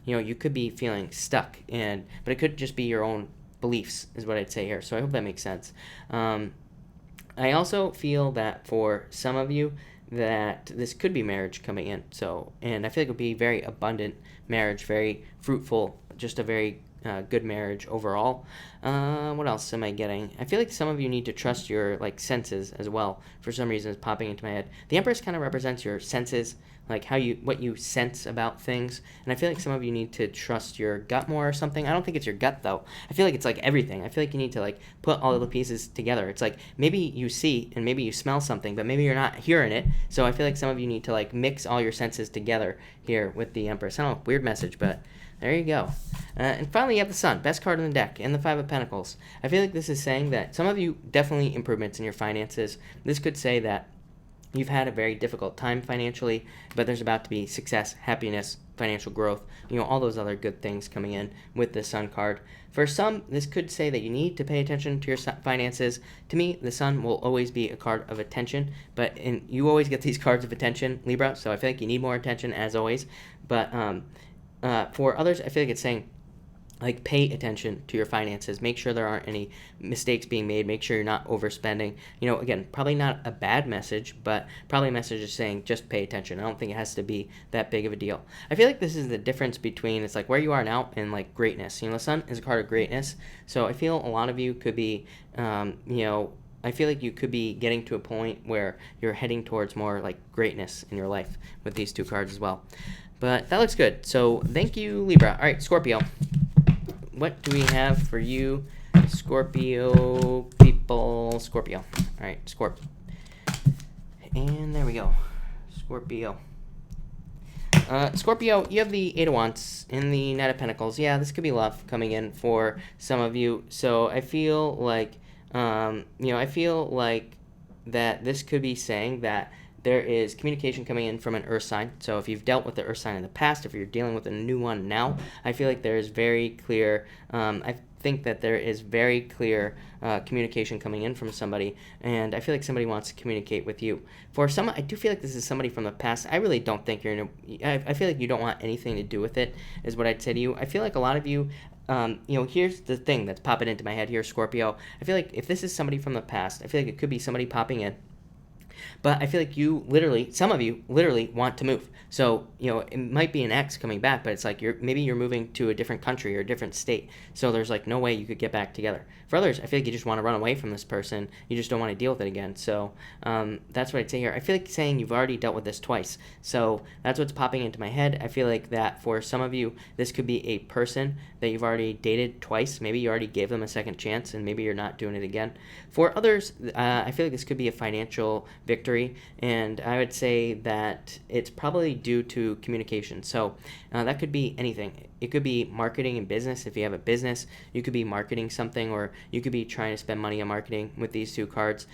Speaker 1: you could be feeling stuck, but it could just be your own beliefs, is what I'd say here. So I hope that makes sense. I also feel that for some of you that this could be marriage coming in. So, and I feel like it would be very abundant marriage, very fruitful, just a very good marriage overall. What else am I getting? I feel like some of you need to trust your like senses as well. For some reason, it's popping into my head. The Empress kind of represents your senses, like what you sense about things. And I feel like some of you need to trust your gut more or something. I don't think it's your gut though. I feel like it's like everything. I feel like you need to like put all of the pieces together. It's like maybe you see and maybe you smell something, but maybe you're not hearing it. So I feel like some of you need to like mix all your senses together here with the Empress. I don't know, weird message, but there you go. And finally, you have the Sun, best card in the deck, and the 5 of Pentacles. I feel like this is saying that some of you definitely improvements in your finances. This could say that you've had a very difficult time financially, but there's about to be success, happiness, financial growth, all those other good things coming in with the Sun card. For some, this could say that you need to pay attention to your finances. To me, the Sun will always be a card of attention, but you always get these cards of attention, Libra, so I feel like you need more attention as always. But for others, I feel like it's saying, like, pay attention to your finances. Make sure there aren't any mistakes being made. Make sure you're not overspending. Again, probably not a bad message, but probably a message is saying just pay attention. I don't think it has to be that big of a deal. I feel like this is the difference between, it's like where you are now and like greatness. The Sun is a card of greatness. So I feel a lot of you could be, I feel like you could be getting to a point where you're heading towards more like greatness in your life with these 2 cards as well. But that looks good. So thank you, Libra. All right, Scorpio. What do we have for you, Scorpio people? Scorpio. All right, Scorp. And there we go. Scorpio. Scorpio, you have the 8 of Wands and the Knight of Pentacles. Yeah, this could be love coming in for some of you. So I feel like, that this could be saying that there is communication coming in from an earth sign. So if you've dealt with the earth sign in the past, if you're dealing with a new one now, I feel like there is very clear, I think that there is very clear communication coming in from somebody, and I feel like somebody wants to communicate with you. For some, I do feel like this is somebody from the past. I really don't think you're I feel like you don't want anything to do with it, is what I'd say to you. I feel like a lot of you, here's the thing that's popping into my head here, Scorpio. I feel like if this is somebody from the past, I feel like it could be somebody popping in But I feel like some of you literally want to move. So, it might be an ex coming back, but it's like maybe you're moving to a different country or a different state. So there's like no way you could get back together. For others, I feel like you just want to run away from this person. You just don't want to deal with it again. So that's what I'd say here. I feel like saying you've already dealt with this twice. So that's what's popping into my head. I feel like that for some of you, this could be a person that you've already dated twice. Maybe you already gave them a second chance, and maybe you're not doing it again. For others, I feel like this could be a financial victory, and I would say that it's probably due to communication. So that could be anything. It could be marketing and business. If you have a business, you could be marketing something, or you could be trying to spend money on marketing with these two cards.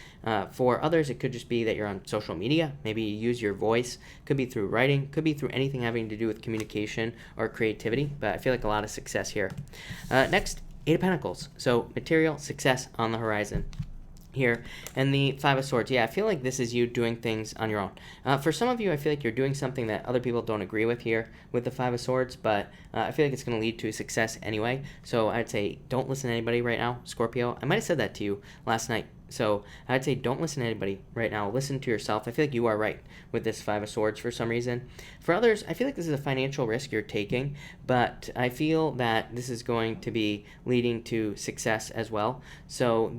Speaker 1: For others, it could just be that you're on social media. Maybe you use your voice. Could be through writing. Could be through anything having to do with communication or creativity. But I feel like a lot of success here. Next, Eight of Pentacles. So material success on the horizon here. And the Five of Swords. Yeah, I feel like this is you doing things on your own. For some of you, I feel like you're doing something that other people don't agree with here with the Five of Swords, but I feel like it's going to lead to success anyway. So I'd say don't listen to anybody right now, Scorpio. I might have said that to you last night. So I'd say don't listen to anybody right now. Listen to yourself. I feel like you are right with this Five of Swords for some reason. For others, I feel like this is a financial risk you're taking, but I feel that this is going to be leading to success as well. So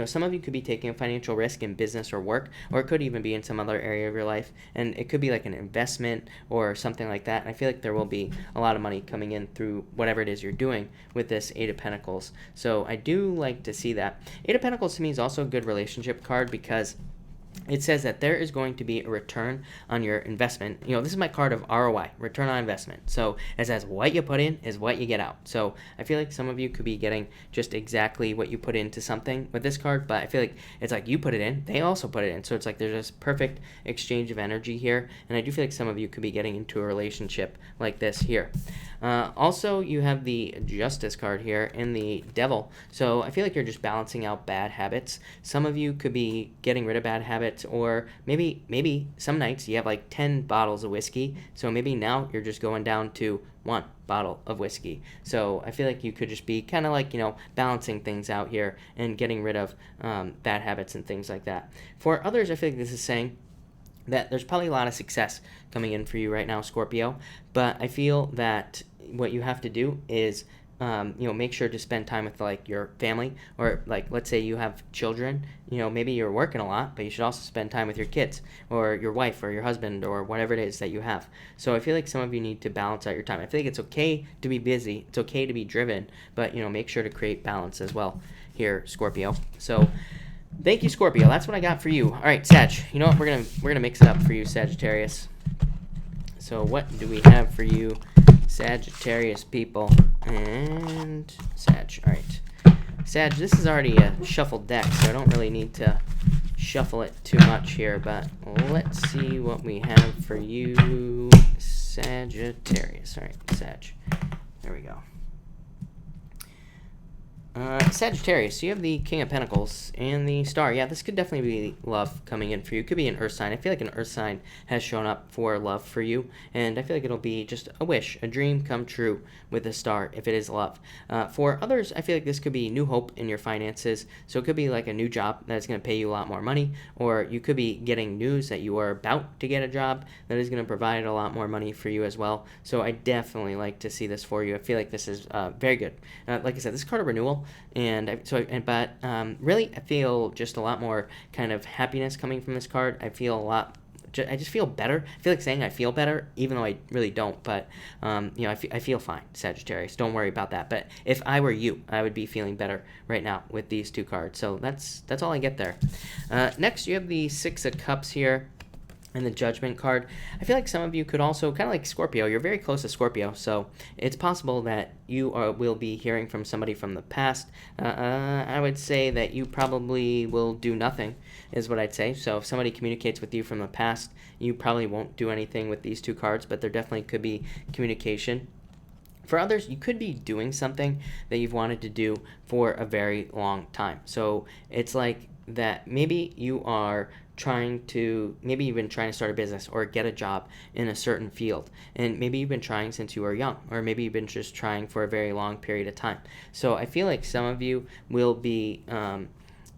Speaker 1: some of you could be taking a financial risk in business or work, or it could even be in some other area of your life, and it could be like an investment or something like that. And I feel like there will be a lot of money coming in through whatever it is you're doing with this Eight of Pentacles. So I do like to see that. Eight of Pentacles to me is also a good relationship card because it says that there is going to be a return on your investment. This is my card of ROI, return on investment. So it says what you put in is what you get out. So I feel like some of you could be getting just exactly what you put into something with this card, but I feel like it's like you put it in, they also put it in. So it's like there's this perfect exchange of energy here. And I do feel like some of you could be getting into a relationship like this here. Also, you have the Justice card here and the Devil. So I feel like you're just balancing out bad habits. Some of you could be getting rid of bad habits, or maybe some nights you have like 10 bottles of whiskey. So maybe now you're just going down to 1 bottle of whiskey. So I feel like you could just be kind of like, balancing things out here and getting rid of bad habits and things like that. For others, I feel like this is saying that there's probably a lot of success coming in for you right now, Scorpio. But I feel that what you have to do is make sure to spend time with like your family, or like let's say you have children, maybe you're working a lot, but you should also spend time with your kids or your wife or your husband or whatever it is that you have. So I feel like some of you need to balance out your time. I feel like it's okay to be busy, it's okay to be driven, but make sure to create balance as well here, Scorpio. So thank you, Scorpio. That's what I got for you. All right, Sag. You know what? We're gonna mix it up for you, Sagittarius. So what do we have for you, Sagittarius people? And Sag. All right, Sag. This is already a shuffled deck, so I don't really need to shuffle it too much here. But let's see what we have for you, Sagittarius. All right, Sag. There we go. Sagittarius, you have the King of Pentacles and the Star. Yeah, this could definitely be love coming in for you. It could be an Earth sign. I feel like an Earth sign has shown up for love for you, and I feel like it'll be just a wish, a dream come true with the Star if it is love. For others, I feel like this could be new hope in your finances. So it could be like a new job that's going to pay you a lot more money, or you could be getting news that you are about to get a job that is going to provide a lot more money for you as well. So I definitely like to see this for you. I feel like this is very good. Like I said, this is card of renewal. Really, I feel just a lot more kind of happiness coming from this card. I just feel better. I feel like saying I feel better, even though I really don't. But I feel fine, Sagittarius. Don't worry about that. But if I were you, I would be feeling better right now with these two cards. So that's all I get there. Next, you have the Six of Cups here and the Judgment card. I feel like some of you could also, kind of like Scorpio, you're very close to Scorpio, so it's possible that you will be hearing from somebody from the past. I would say that you probably will do nothing, is what I'd say. So if somebody communicates with you from the past, you probably won't do anything with these two cards, but there definitely could be communication. For others, you could be doing something that you've wanted to do for a very long time. So it's like that maybe you are maybe you've been trying to start a business or get a job in a certain field, and maybe you've been trying since you were young, or maybe you've been just trying for a very long period of time. So I feel like some of you will be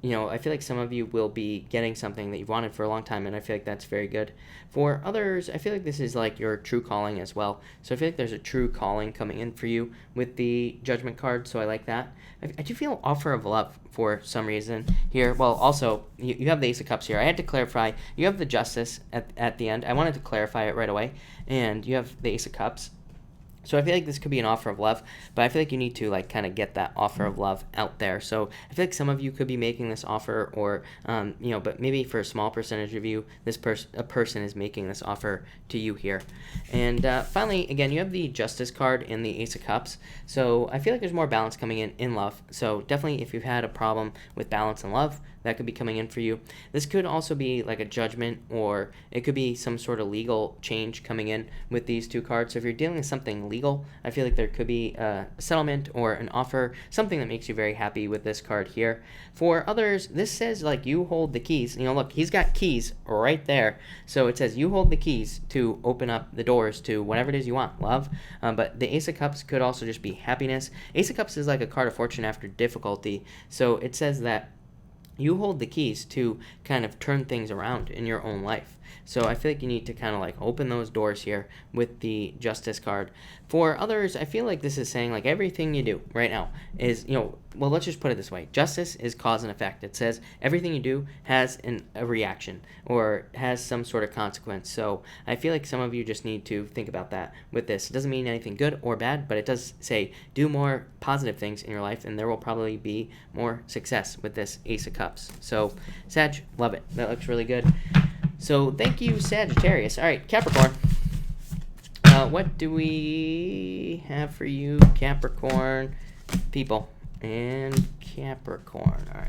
Speaker 1: I feel like some of you will be getting something that you've wanted for a long time, and I feel like that's very good. For others, I feel like this is like your true calling as well. So I feel like there's a true calling coming in for you with the Judgment card, so I like that. I do feel offer of love for some reason here. Well, also, you have the Ace of Cups here. I had to clarify. You have the Justice at the end. I wanted to clarify it right away. And you have the Ace of Cups. So I feel like this could be an offer of love, but I feel like you need to like kind of get that offer of love out there. So I feel like some of you could be making this offer, or but maybe for a small percentage of you, a person is making this offer to you here. And finally, again, you have the Justice card and the Ace of Cups. So I feel like there's more balance coming in love. So definitely, if you've had a problem with balance in love, that could be coming in for you. This could also be like a judgment, or it could be some sort of legal change coming in with these two cards. So if you're dealing with something legal, I feel like there could be a settlement or an offer, something that makes you very happy with this card here. For others, this says like you hold the keys. Look, he's got keys right there. So it says you hold the keys to open up the doors to whatever it is you want, love. But the Ace of Cups could also just be happiness. Ace of Cups is like a card of fortune after difficulty. So it says that you hold the keys to kind of turn things around in your own life. So I feel like you need to kind of like open those doors here with the Justice card. For others, I feel like this is saying like everything you do right now is, well, let's just put it this way. Justice is cause and effect. It says everything you do has a reaction or has some sort of consequence. So I feel like some of you just need to think about that with this. It doesn't mean anything good or bad, but it does say do more positive things in your life, and there will probably be more success with this Ace of Cups. So Sag, love it. That looks really good. So thank you, Sagittarius. All right, Capricorn. What do we have for you, Capricorn people? And Capricorn. All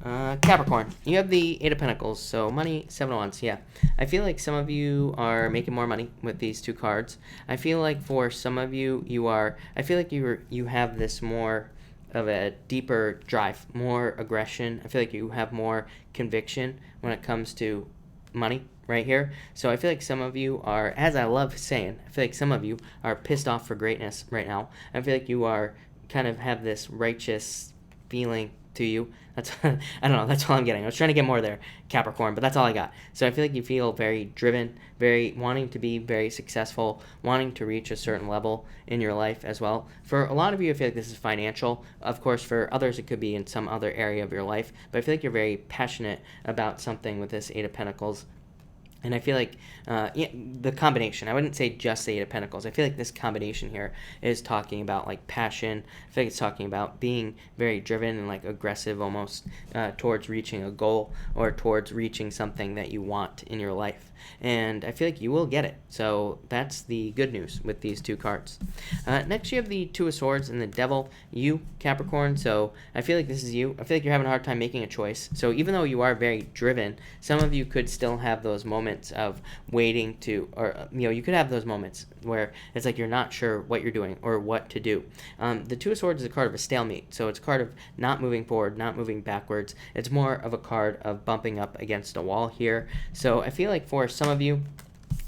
Speaker 1: right, Capricorn. You have the Eight of Pentacles, so money, Seven of Wands. Yeah, I feel like some of you are making more money with these two cards. I feel like for some of you, I feel like you have this more of a deeper drive, more aggression. I feel like you have more conviction when it comes to money right here. So I feel like some of you are, as I love saying, I feel like some of you are pissed off for greatness right now. I feel like you are kind of have this righteous feeling to you. That's I don't know, that's all I'm getting. I was trying to get more there, Capricorn, but that's all I got. So I feel like you feel very driven, very wanting to be very successful, wanting to reach a certain level in your life as well. For a lot of you, I feel like this is financial. Of course, for others, it could be in some other area of your life, but I feel like you're very passionate about something with this Eight of Pentacles. And I feel like the combination, I wouldn't say just the Eight of Pentacles. I feel like this combination here is talking about like passion. I feel like it's talking about being very driven and like aggressive almost towards reaching a goal or towards reaching something that you want in your life. And I feel like you will get it. So that's the good news with these two cards. Next, you have the Two of Swords and the Devil, you, Capricorn. So I feel like this is you. I feel like you're having a hard time making a choice. So even though you are very driven, some of you could still have those moments of waiting to, or you could have those moments where it's like you're not sure what you're doing or what to do. The Two of Swords is a card of a stalemate, so it's a card of not moving forward, not moving backwards. It's more of a card of bumping up against a wall here. So I feel like for some of you,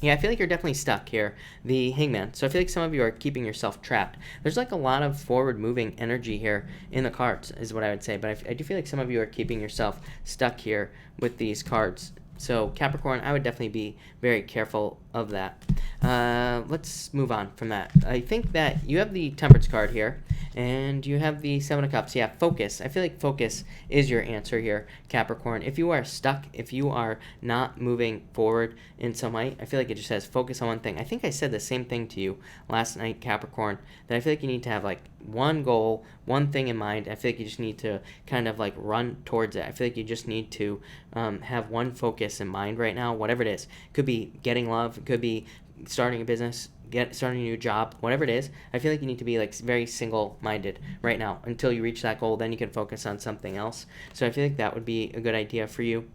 Speaker 1: I feel like you're definitely stuck here, the Hangman. So I feel like some of you are keeping yourself trapped. There's like a lot of forward-moving energy here in the cards, is what I would say. But I do feel like some of you are keeping yourself stuck here with these cards. So Capricorn, I would definitely be very careful of that. Let's move on from that. I think that you have the Temperance card here, and you have the Seven of Cups. Yeah, focus. I feel like focus is your answer here, Capricorn. If you are stuck, if you are not moving forward in some way, I feel like it just says focus on one thing. I think I said the same thing to you last night, Capricorn, that I feel like you need to have like one goal, one thing in mind. I feel like you just need to kind of like run towards it. I feel like you just need to have one focus in mind right now, whatever it is. Could be getting love, it could be starting a business, starting a new job, whatever it is. I feel like you need to be like very single-minded right now until you reach that goal. Then you can focus on something else. So I feel like that would be a good idea for you.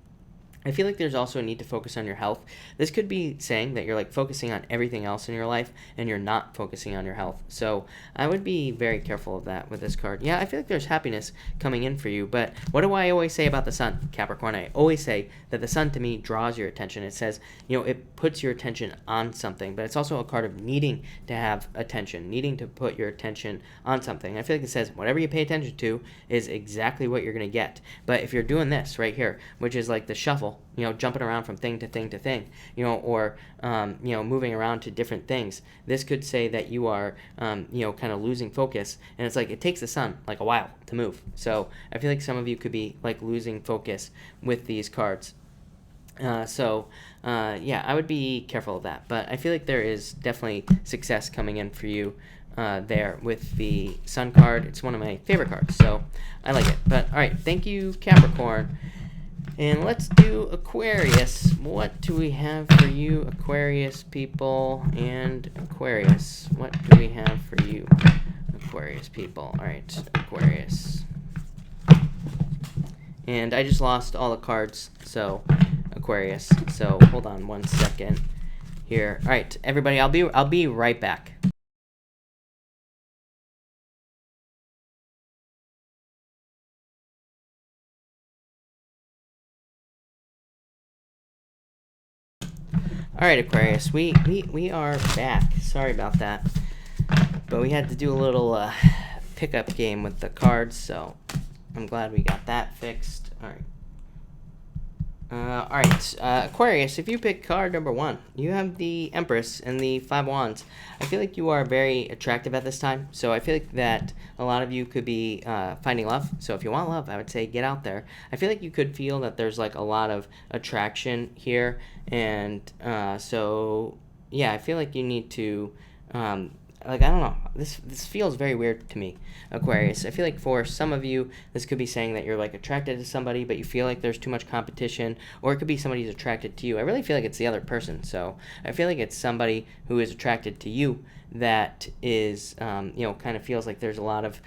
Speaker 1: I feel like there's also a need to focus on your health. This could be saying that you're like focusing on everything else in your life and you're not focusing on your health. So I would be very careful of that with this card. Yeah, I feel like there's happiness coming in for you, but what do I always say about the sun, Capricorn? I always say that the sun to me draws your attention. It says, it puts your attention on something, but it's also a card of needing to have attention, needing to put your attention on something. I feel like it says whatever you pay attention to is exactly what you're going to get. But if you're doing this right here, which is like the shuffle, jumping around from thing to thing to thing, or moving around to different things. This could say that you are, kind of losing focus, and it's like it takes the sun like a while to move. So I feel like some of you could be like losing focus with these cards. I would be careful of that. But I feel like there is definitely success coming in for you there with the Sun card. It's one of my favorite cards, so I like it. But all right, thank you, Capricorn. And let's do Aquarius. What do we have for you, Aquarius people? And Aquarius, what do we have for you, Aquarius people? All right, Aquarius. And I just lost all the cards, so Aquarius. So hold on one second here. All right, everybody, I'll be right back. All right, Aquarius, we are back. Sorry about that, but we had to do a little pickup game with the cards, so I'm glad we got that fixed. All right. Aquarius, if you pick card number 1, you have the Empress and the 5 Wands. I feel like you are very attractive at this time, so I feel like that a lot of you could be finding love. So if you want love, I would say get out there. I feel like you could feel that there's like a lot of attraction here, and I feel like you need to I don't know. This feels very weird to me, Aquarius. I feel like for some of you, this could be saying that you're like attracted to somebody, but you feel like there's too much competition, or it could be somebody who's attracted to you. I really feel like it's the other person. So I feel like it's somebody who is attracted to you that is, kind of feels like there's a lot of,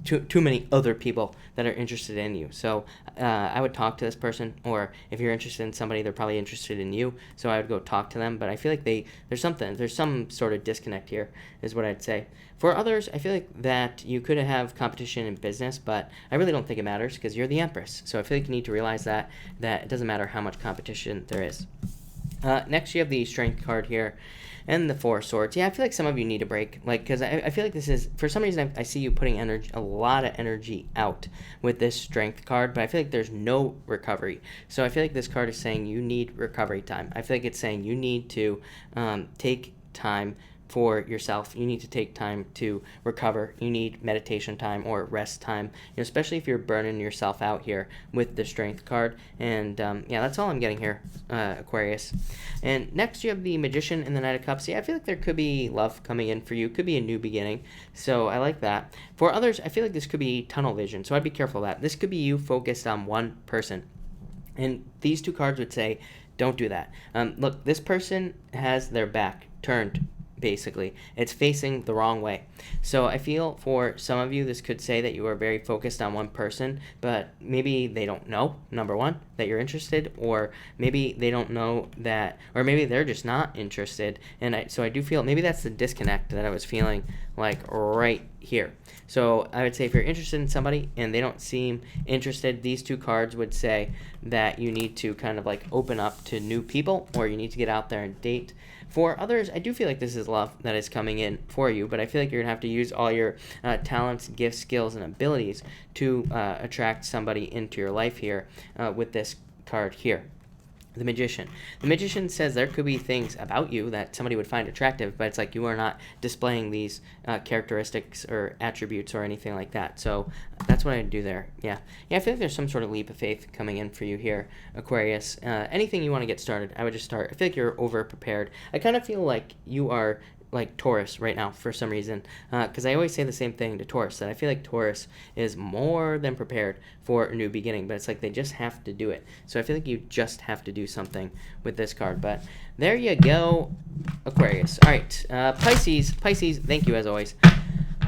Speaker 1: too many other people that are interested in you. So I would talk to this person, or if you're interested in somebody, they're probably interested in you. So I would go talk to them. But I feel like there's some sort of disconnect here, is what I'd say. For others, I feel like that you could have competition in business, but I really don't think it matters because you're the Empress. So I feel like you need to realize that it doesn't matter how much competition there is. Next, you have the Strength card here. And the 4 Swords. Yeah, I feel like some of you need a break. Because I feel like this is, for some reason, I see you putting a lot of energy out with this Strength card, but I feel like there's no recovery. So I feel like this card is saying you need recovery time. I feel like it's saying you need to take time for yourself. You need to take time to recover. You need meditation time or rest time, especially if you're burning yourself out here with the Strength card. And that's all I'm getting here, Aquarius. And next you have the Magician and the Knight of Cups. Yeah, I feel like there could be love coming in for you. Could be a new beginning. So I like that. For others, I feel like this could be tunnel vision. So I'd be careful of that. This could be you focused on one person. And these 2 cards would say, don't do that. Look, this person has their back turned. Basically, it's facing the wrong way. So I feel for some of you, this could say that you are very focused on one person, but maybe they don't know, number one, that you're interested, or maybe they don't know that, or maybe they're just not interested. And so I do feel maybe that's the disconnect that I was feeling like right here. So I would say if you're interested in somebody and they don't seem interested, these 2 cards would say that you need to kind of like open up to new people, or you need to get out there and date. For others, I do feel like this is love that is coming in for you, but I feel like you're going to have to use all your talents, gifts, skills, and abilities to attract somebody into your life here with this card here. The Magician. The Magician says there could be things about you that somebody would find attractive, but it's like you are not displaying these characteristics or attributes or anything like that. So that's what I'd do there. Yeah, I feel like there's some sort of leap of faith coming in for you here, Aquarius. Anything you want to get started, I would just start. I feel like you're over-prepared. I kind of feel like you are like Taurus right now for some reason, because I always say the same thing to Taurus, that I feel like Taurus is more than prepared for a new beginning, but it's like they just have to do it. So I feel like you just have to do something with this card. But there you go, Aquarius. All right, Pisces, thank you as always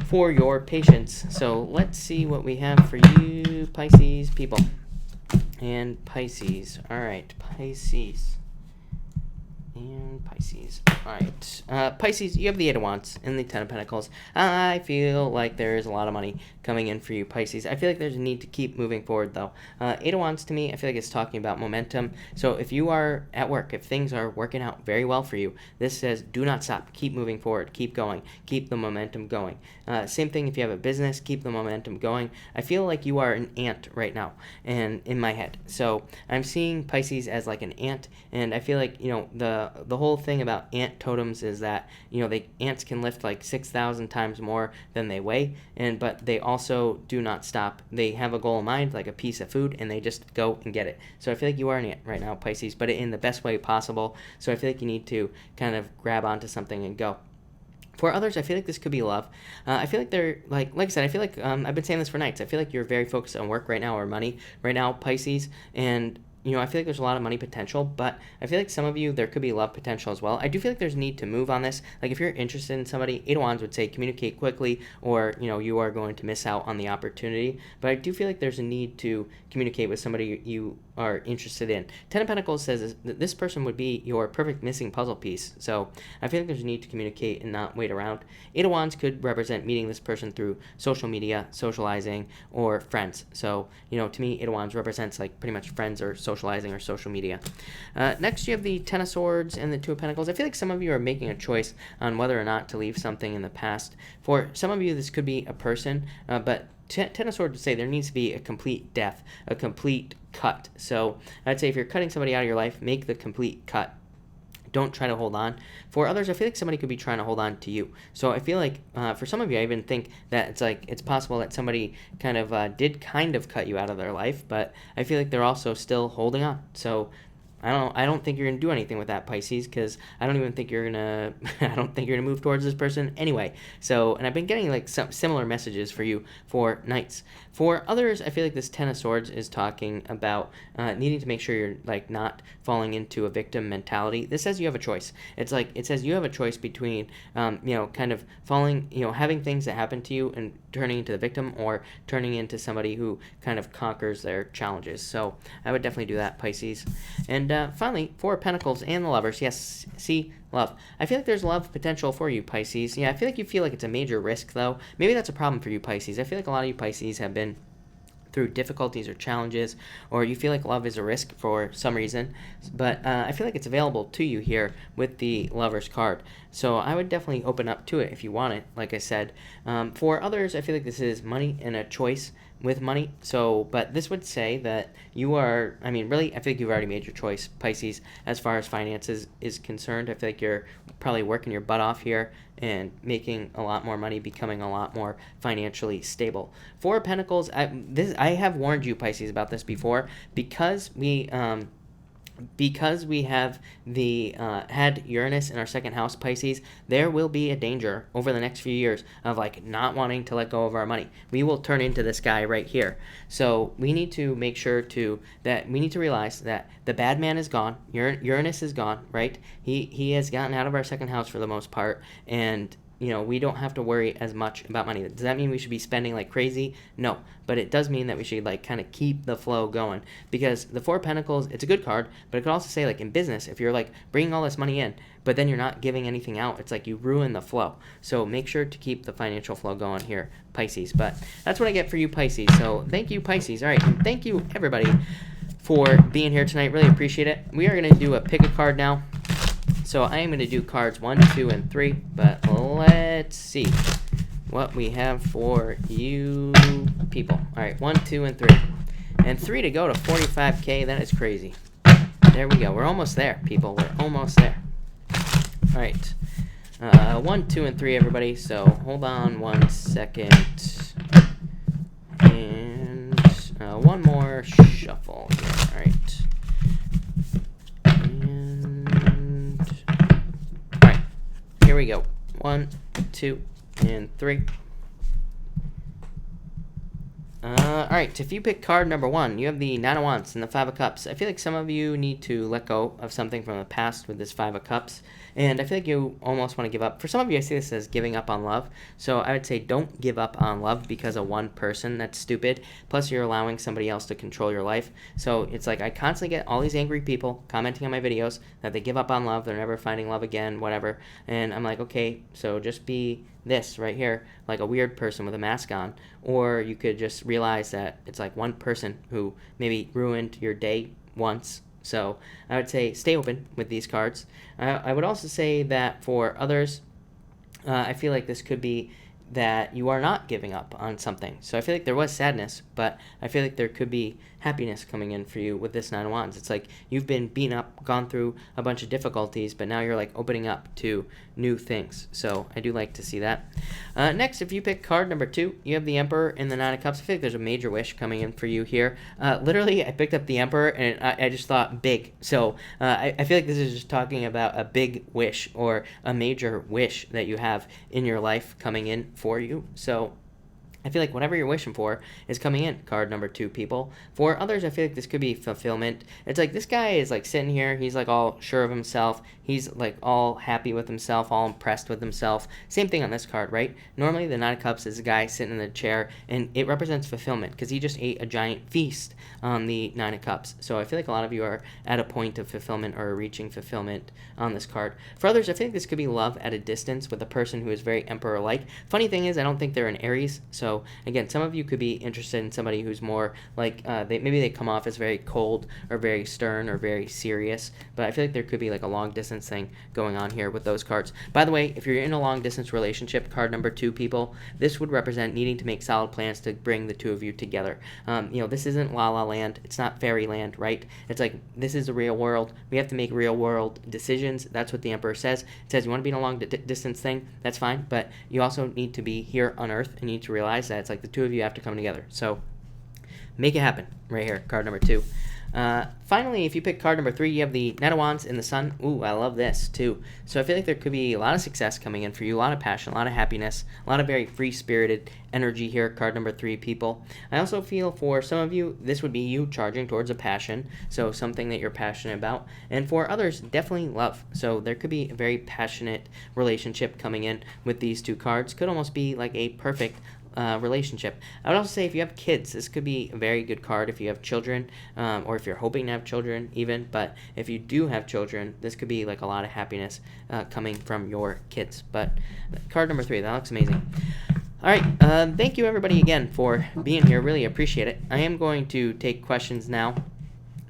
Speaker 1: for your patience. So let's see what we have for you, Pisces people. and Pisces. All right, Pisces. And Pisces. Alright. Pisces, you have the Eight of Wands and the Ten of Pentacles. I feel like there is a lot of money coming in for you, Pisces. I feel like there's a need to keep moving forward, though. Eight of Wands, to me, I feel like it's talking about momentum. So if you are at work, if things are working out very well for you, this says do not stop. Keep moving forward. Keep going. Keep the momentum going. Same thing if you have a business. Keep the momentum going. I feel like you are an ant right now, and in my head. So I'm seeing Pisces as like an ant, and I feel like, the whole thing about ant totems is that, ants can lift like 6,000 times more than they weigh, but they also do not stop. They have a goal in mind, like a piece of food, and they just go and get it. So I feel like you are an ant right now, Pisces, but in the best way possible. So I feel like you need to kind of grab onto something and go. For others, I feel like this could be love. I feel like they're, like I said, I feel like, I've been saying this for nights. I feel like you're very focused on work right now, or money right now, Pisces, and I feel like there's a lot of money potential, but I feel like some of you, there could be love potential as well. I do feel like there's a need to move on this. Like if you're interested in somebody, Eight of Wands would say communicate quickly, or, you are going to miss out on the opportunity. But I do feel like there's a need to communicate with somebody you are interested in. Ten of Pentacles says that this person would be your perfect missing puzzle piece. So I feel like there's a need to communicate and not wait around. Eight of Wands could represent meeting this person through social media, socializing, or friends. So, to me, Eight of Wands represents like pretty much friends or socializing or social media. Next, you have the Ten of Swords and the Two of Pentacles. I feel like some of you are making a choice on whether or not to leave something in the past. For some of you, this could be a person, but Ten of Swords would say there needs to be a complete death, a complete cut. So I'd say if you're cutting somebody out of your life, make the complete cut. Don't try to hold on. For others, I feel like somebody could be trying to hold on to you. So I feel like for some of you, I even think that it's possible that somebody kind of did kind of cut you out of their life, but I feel like they're also still holding on. So I don't think you're gonna do anything with that, Pisces, because I don't even think you're gonna. I don't think you're gonna move towards this person anyway. So, and I've been getting like some similar messages for you for nights. For others, I feel like this Ten of Swords is talking about needing to make sure you're like not falling into a victim mentality. This says you have a choice. It says you have a choice between kind of falling, having things that happen to you and turning into the victim, or turning into somebody who kind of conquers their challenges. So I would definitely do that, Pisces. And finally, Four of Pentacles and the Lovers. Yes, see, love. I feel like there's love potential for you, Pisces. Yeah, I feel like you feel like it's a major risk, though. Maybe that's a problem for you, Pisces. I feel like a lot of you Pisces have been through difficulties or challenges, or you feel like love is a risk for some reason, but I feel like it's available to you here with the Lovers card. So I would definitely open up to it if you want it, like I said. For others, I feel like this is money and a choice with money. So, but this would say that you are, really, I feel like you've already made your choice, Pisces, as far as finances is concerned. I feel like you're probably working your butt off here and making a lot more money, becoming a lot more financially stable. Four of Pentacles, I have warned you, Pisces, about this before, because we have had Uranus in our second house, Pisces. There will be a danger over the next few years of like not wanting to let go of our money. We will turn into this guy right here. So we need to make sure that we need to realize that the bad man is gone. Uranus is gone, right? He has gotten out of our second house for the most part, and we don't have to worry as much about money. Does that mean we should be spending like crazy? No, but it does mean that we should like kind of keep the flow going, because the Four of Pentacles, it's a good card, but it could also say like in business, if you're like bringing all this money in, but then you're not giving anything out, it's like you ruin the flow. So make sure to keep the financial flow going here, Pisces. But that's what I get for you, Pisces. So thank you, Pisces. All right, and thank you everybody for being here tonight. Really appreciate it. We are going to do a pick a card now. So I am going to do cards 1, 2, and 3, but let's see what we have for you people. All right, 1, 2, and 3. And 3 to go to 45K, that is crazy. There we go. We're almost there, people. We're almost there. All right. 1, 2, and 3, everybody. So hold on 1 second. And one more shuffle here. All right. Here we go. 1, 2, and 3. Alright, if you pick card number 1, you have the Nine of Wands and the Five of Cups. I feel like some of you need to let go of something from the past with this Five of Cups. and I feel like you almost want to give up. For some of you, I see this as giving up on love. So I would say don't give up on love because of one person. That's stupid. Plus, you're allowing somebody else to control your life. So it's like I constantly get all these angry people commenting on my videos that they give up on love. They're never finding love again, whatever. And I'm like, okay, so just be this right here, like a weird person with a mask on. Or you could just realize that it's like one person who maybe ruined your day once. So I would say stay open with these cards. I would also say that for others, I feel like this could be that you are not giving up on something. So I feel like there was sadness, but I feel like there could be happiness coming in for you with this Nine of Wands. It's like you've been beaten up, gone through a bunch of difficulties, but now you're like opening up to new things. So I do like to see that. Next, if you pick card number 2, you have the Emperor and the Nine of Cups. I feel like there's a major wish coming in for you here. Literally, I picked up the Emperor and I just thought big. So I feel like this is just talking about a big wish or a major wish that you have in your life coming in for you. So I feel like whatever you're wishing for is coming in, card number 2, people. For others, I feel like this could be fulfillment. It's like this guy is like sitting here. He's like all sure of himself. He's like all happy with himself, all impressed with himself. Same thing on this card, right? Normally, the Nine of Cups is a guy sitting in the chair, and it represents fulfillment because he just ate a giant feast on the Nine of Cups. So I feel like a lot of you are at a point of fulfillment or reaching fulfillment on this card. For others, I think this could be love at a distance with a person who is very Emperor-like. Funny thing is, I don't think they're an Aries, so again, some of you could be interested in somebody who's more like maybe they come off as very cold or very stern or very serious, but I feel like there could be like a long distance thing going on here with those cards. By the way, if you're in a long distance relationship, card number 2, people, this would represent needing to make solid plans to bring the two of you together. This isn't La La Land. It's not fairyland, right? It's like this is the real world. We have to make real world decisions. That's what the Emperor says. It says you want to be in a long distance thing, that's fine, but you also need to be here on Earth and you need to realize that it's like the two of you have to come together. So make it happen right here, card number 2. Finally, if you pick card number 3, you have the Knight of Wands and the Sun. Ooh, I love this too. So I feel like there could be a lot of success coming in for you, a lot of passion, a lot of happiness, a lot of very free-spirited energy here, card number 3, people. I also feel for some of you, this would be you charging towards a passion, so something that you're passionate about. And for others, definitely love. So there could be a very passionate relationship coming in with these 2 cards. Could almost be like a perfect relationship. I would also say if you have kids, this could be a very good card if you have children, or if you're hoping to have children even, but if you do have children, this could be like a lot of happiness coming from your kids. But card number 3, that looks amazing. All right, thank you everybody again for being here. Really appreciate it. I am going to take questions now.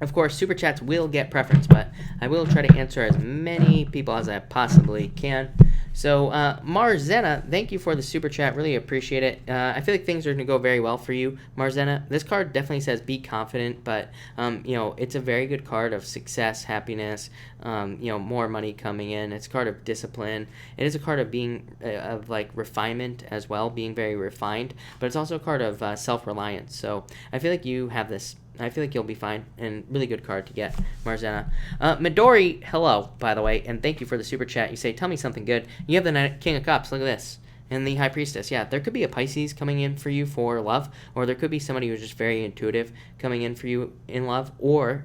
Speaker 1: Of course, Super Chats will get preference, but I will try to answer as many people as I possibly can. So, Marzena, thank you for the Super Chat. Really appreciate it. I feel like things are going to go very well for you, Marzena. This card definitely says be confident, but, it's a very good card of success, happiness, more money coming in. It's a card of discipline. It is a card of being, of like refinement as well, being very refined, but it's also a card of self-reliance. So, I feel like you have this. I feel like you'll be fine, and really good card to get, Marzena. Midori, hello, by the way, and thank you for the Super Chat. You say, tell me something good. You have the King of Cups, look at this, and the High Priestess. Yeah, there could be a Pisces coming in for you for love, or there could be somebody who's just very intuitive coming in for you in love, or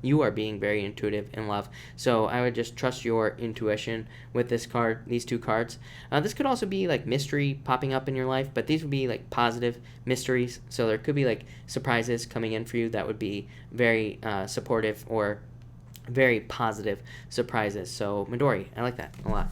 Speaker 1: you are being very intuitive in love. So I would just trust your intuition with this card, these 2 cards. This could also be like mystery popping up in your life, but these would be like positive mysteries. So there could be like surprises coming in for you that would be very supportive or very positive surprises. So Midori, I like that a lot.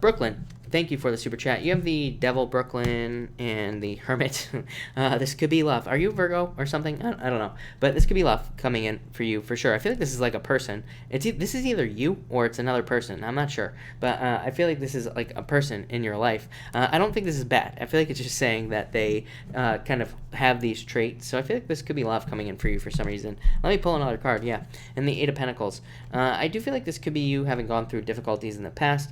Speaker 1: Brooklyn, thank you for the Super Chat. You have the Devil, Brooklyn, and the Hermit. This could be love. Are you Virgo or something? I don't know. But this could be love coming in for you for sure. I feel like this is like a person. This is either you or it's another person. I'm not sure. But I feel like this is like a person in your life. I don't think this is bad. I feel like it's just saying that they kind of have these traits. So I feel like this could be love coming in for you for some reason. Let me pull another card. Yeah. And the 8 of Pentacles. I do feel like this could be you having gone through difficulties in the past.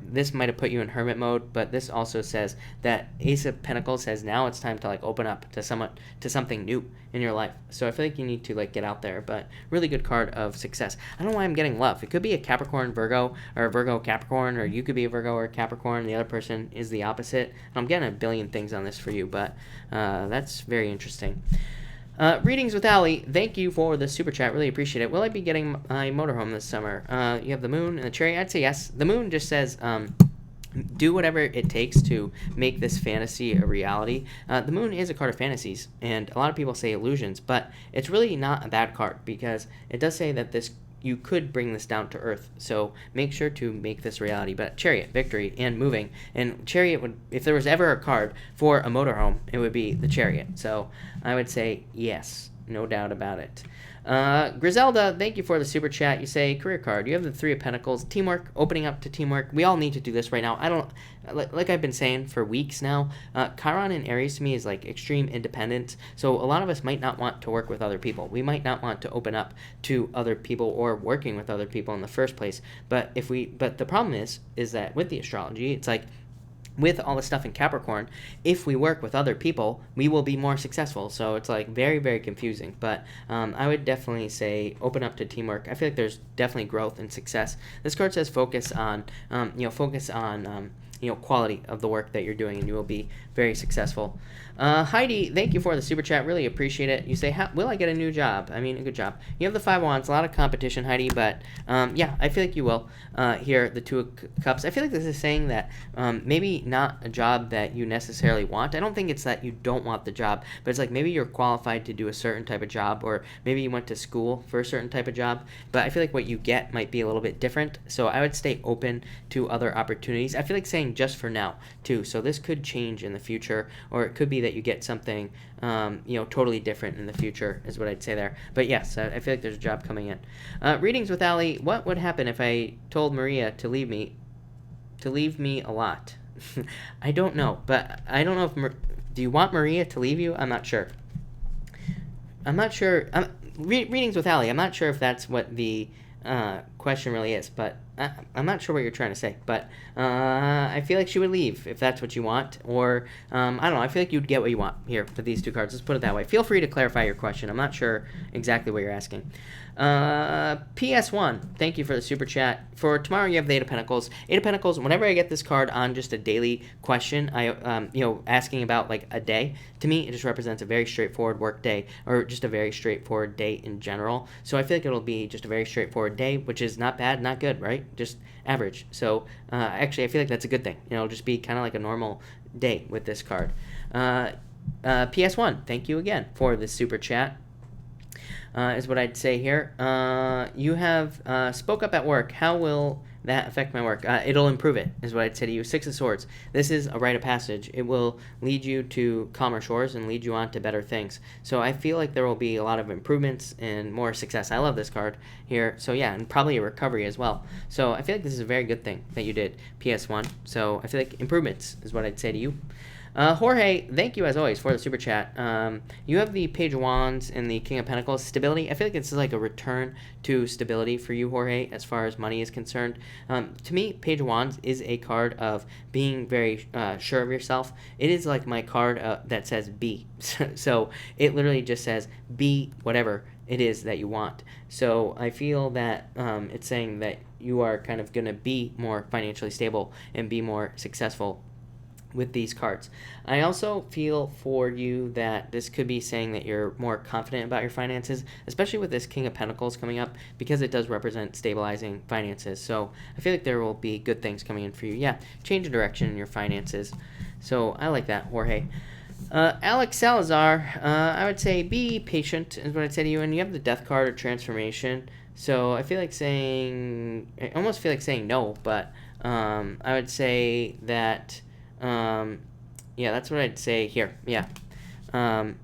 Speaker 1: This might have put you in hermit mode, but this also says that Ace of Pentacles says now it's time to like open up to something new in your life. So I feel like you need to like get out there, but really good card of success. I don't know why I'm getting love. It could be a Capricorn Virgo or a Virgo Capricorn, or you could be a Virgo or a Capricorn. The other person is the opposite. I'm getting a billion things on this for you, but that's very interesting. Readings with Ali, thank you for the super chat. Really appreciate it. Will I be getting my motorhome this summer? You have the moon and the cherry. I'd say yes. The moon just says do whatever it takes to make this fantasy a reality. The moon is a card of fantasies, and a lot of people say illusions, but it's really not a bad card because it does say that you could bring this down to earth. So make sure to make this reality. But Chariot, victory, and moving. And Chariot would, if there was ever a card for a motorhome, it would be the Chariot. So I would say yes, no doubt about it. Griselda, thank you for the super chat. You say career card. You have the Three of Pentacles. Teamwork, opening up to teamwork. We all need to do this right now. I don't, like I've been saying for weeks now, Chiron and Aries to me is like extreme independence. So a lot of us might not want to work with other people. We might not want to open up to other people or working with other people in the first place. But the problem is that with the astrology, it's like, with all the stuff in Capricorn, if we work with other people, we will be more successful. So it's like very, very confusing. But I would definitely say open up to teamwork. I feel like there's definitely growth and success. This card says focus on quality of the work that you're doing, and you will be very successful. Heidi, thank you for the super chat. Really appreciate it. You say, will I get a new job? I mean, a good job. You have the Five of Wands, a lot of competition, Heidi, but yeah, I feel like you will. Here, the Two of Cups. I feel like this is saying that maybe not a job that you necessarily want. I don't think it's that you don't want the job, but it's like maybe you're qualified to do a certain type of job, or maybe you went to school for a certain type of job, but I feel like what you get might be a little bit different. So I would stay open to other opportunities. I feel like saying just for now, too. So this could change in the future, or it could be that you get something totally different in the future is what I'd say there. But yes, I feel like there's a job coming in. Readings with Ali. What would happen if I told Maria to leave me a lot? I don't know, but I don't know if do you want Maria to leave you? I'm not sure. Readings with Ali. I'm not sure if that's what the question really is, but I'm not sure what you're trying to say, but I feel like she would leave if that's what you want, or I don't know, I feel like you'd get what you want here with these two cards. Let's put it that way. Feel free to clarify your question. I'm not sure exactly what you're asking. PS1, thank you for the super chat. For tomorrow, you have the Eight of Pentacles. Eight of Pentacles, whenever I get this card on just a daily question, asking about like a day, to me, it just represents a very straightforward work day, or just a very straightforward day in general. So I feel like it'll be just a very straightforward day, which is not bad, not good, right? Just average. So actually, I feel like that's a good thing. It'll just be kind of like a normal day with this card. PS1, thank you again for the super chat. Is what I'd say here. You have spoke up at work. How will that affect my work? It'll improve it, is what I'd say to you. Six of Swords. This is a rite of passage. It will lead you to calmer shores and lead you on to better things. So I feel like there will be a lot of improvements and more success. I love this card here. So yeah, and probably a recovery as well. So I feel like this is a very good thing that you did, PS1. So I feel like improvements is what I'd say to you. Jorge, thank you as always for the super chat. You have the Page of Wands and the King of Pentacles. Stability. I feel like this is like a return to stability for you, Jorge, as far as money is concerned. To me, Page of Wands is a card of being very sure of yourself. It is like my card that says be. So it literally just says be whatever it is that you want. So I feel that it's saying that you are kind of going to be more financially stable and be more successful with these cards. I also feel for you that this could be saying that you're more confident about your finances, especially with this King of Pentacles coming up, because it does represent stabilizing finances. So I feel like there will be good things coming in for you. Yeah, change of direction in your finances. So I like that, Jorge. Alex Salazar, I would say be patient is what I'd say to you. And you have the Death card or transformation. So I almost feel like saying no, but I would say that yeah, that's what I'd say here. Yeah. I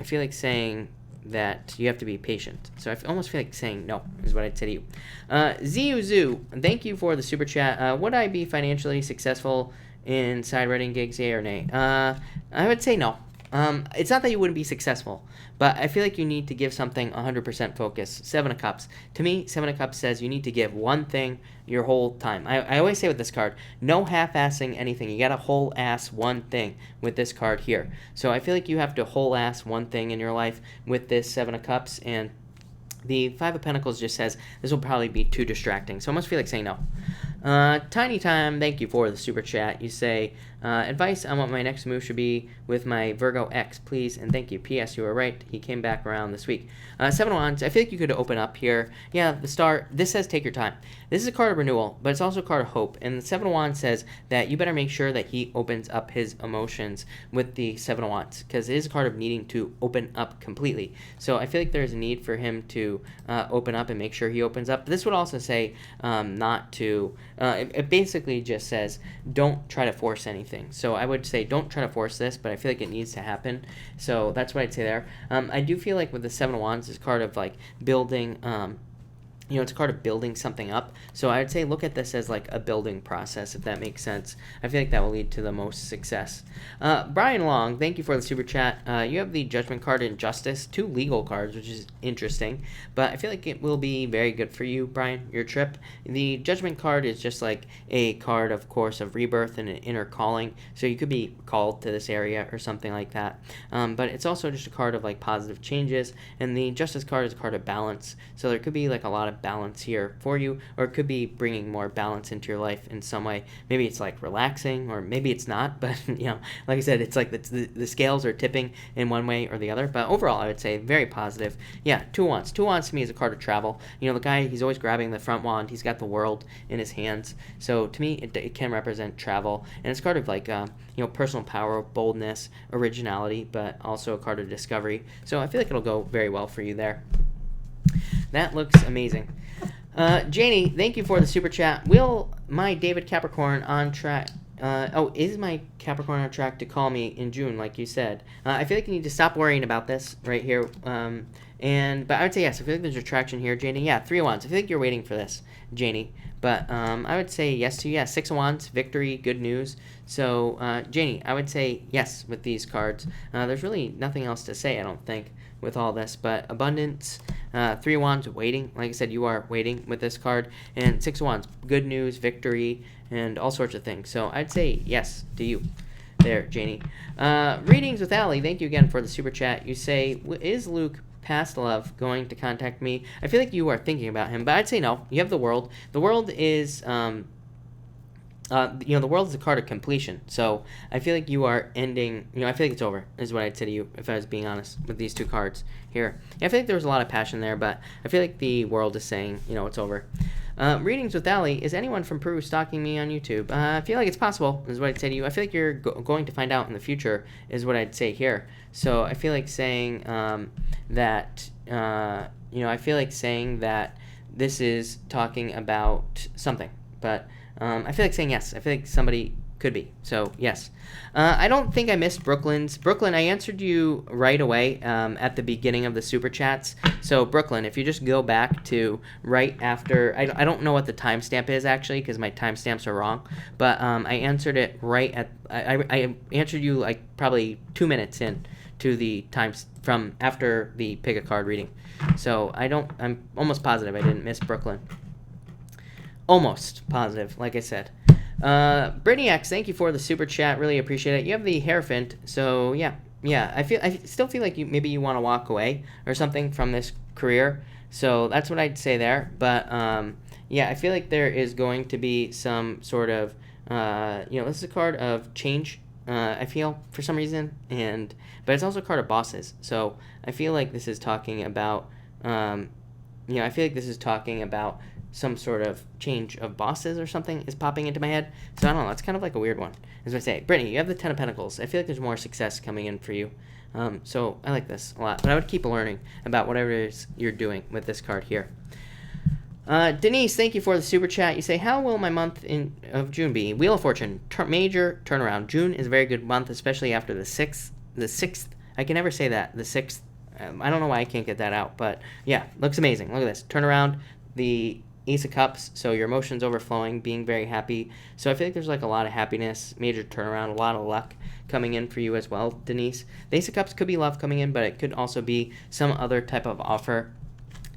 Speaker 1: feel like saying that you have to be patient. So I almost feel like saying no is what I'd say to you. Ziuzu, thank you for the super chat. Would I be financially successful in side writing gigs, yay or nay? I would say no. It's not that you wouldn't be successful, but I feel like you need to give something 100% focus. Seven of Cups. To me, Seven of Cups says you need to give one thing your whole time. I always say with this card, no half-assing anything. You got to whole-ass one thing with this card here. So I feel like you have to whole-ass one thing in your life with this Seven of Cups, and the Five of Pentacles just says this will probably be too distracting. So I almost feel like saying no. Tiny Time, thank you for the super chat. You say, Advice on what my next move should be with my Virgo X, please and thank you. P.S. You were right. He came back around this week. Seven of Wands. I feel like you could open up here. Yeah, the star. This says take your time. This is a card of renewal, but it's also a card of hope. And the Seven of Wands says that you better make sure that he opens up his emotions with the Seven of Wands, because it is a card of needing to open up completely. So I feel like there's a need for him to open up and make sure he opens up. This would also say not to. It basically just says don't try to force anything. So I would say don't try to force this, but I feel like it needs to happen. So that's what I'd say there. I do feel like with the Seven of Wands, this card of like building. It's a card of building something up. So I would say look at this as like a building process, if that makes sense. I feel like that will lead to the most success. Brian Long, thank you for the super chat. You have the Judgment card and Justice, 2 legal cards, which is interesting. But I feel like it will be very good for you, Brian, your trip. The Judgment card is just like a card, of course, of rebirth and an inner calling. So you could be called to this area or something like that. But it's also just a card of like positive changes. And the Justice card is a card of balance. So there could be like a lot of balance here for you, or it could be bringing more balance into your life in some way. Maybe it's like relaxing, or maybe it's not, but like I said, it's like the scales are tipping in one way or the other. But overall, I would say very positive. Yeah, 2 wands. 2 wands to me is a card of travel. The guy, he's always grabbing the front wand. He's got the world in his hands. So to me, it can represent travel, and it's a card of like personal power, boldness, originality, but also a card of discovery. So I feel like it'll go very well for you there. That looks amazing. Janie, thank you for the super chat. Will my David Capricorn on track... is my Capricorn on track to call me in June, like you said? I feel like you need to stop worrying about this right here. But I would say yes. I feel like there's attraction here, Janie. Yeah, 3 of Wands. I feel like you're waiting for this, Janie. But I would say yes to you. Yeah, 6 of Wands, victory, good news. So, Janie, I would say yes with these cards. There's really nothing else to say, I don't think, with all this. But abundance, 3 of Wands, waiting. Like I said, you are waiting with this card. And 6 of Wands, good news, victory, and all sorts of things. So I'd say yes to you there, Janie. Readings with Allie, thank you again for the super chat. You say, is Luke past love going to contact me? I feel like you are thinking about him, but I'd say no. You have the world. The world is... the world is a card of completion. So I feel like you are ending, I feel like it's over, is what I'd say to you, if I was being honest, with these 2 cards here. Yeah, I feel like there was a lot of passion there, but I feel like the world is saying, it's over. Readings with Ali, is anyone from Peru stalking me on YouTube? I feel like it's possible, is what I'd say to you. I feel like you're going to find out in the future, is what I'd say here. So I feel like saying that, I feel like saying that this is talking about something, but... I feel like saying yes. I feel like somebody could be. So, yes. I don't think I missed Brooklyn's. Brooklyn, I answered you right away at the beginning of the Super Chats. So, Brooklyn, if you just go back to right after... I don't know what the timestamp is, actually, because my timestamps are wrong. But I answered it right at... I answered you, like, probably 2 minutes in to the times from after the pick a card reading. So, I'm almost positive I didn't miss Brooklyn. Almost positive, like I said. Brittany X, thank you for the super chat. Really appreciate it. You have the Hierophant, so yeah. I still feel like maybe you want to walk away or something from this career. So that's what I'd say there. But I feel like there is going to be some sort of this is a card of change. I feel for some reason, but it's also a card of bosses. So I feel like this is talking about some sort of change of bosses or something is popping into my head. So I don't know. It's kind of like a weird one. As I say, Brittany, you have the 10 of Pentacles. I feel like there's more success coming in for you. So I like this a lot. But I would keep learning about whatever it is you're doing with this card here. Denise, thank you for the super chat. You say, how will my month of June be? Wheel of Fortune, major turnaround. June is a very good month, especially after the 6th. The 6th. I can never say that. The 6th. I don't know why I can't get that out. But yeah, looks amazing. Look at this. Turnaround. The Ace of Cups, so your emotions overflowing, being very happy. So I feel like there's like a lot of happiness, major turnaround, a lot of luck coming in for you as well, Denise. The Ace of Cups could be love coming in, but it could also be some other type of offer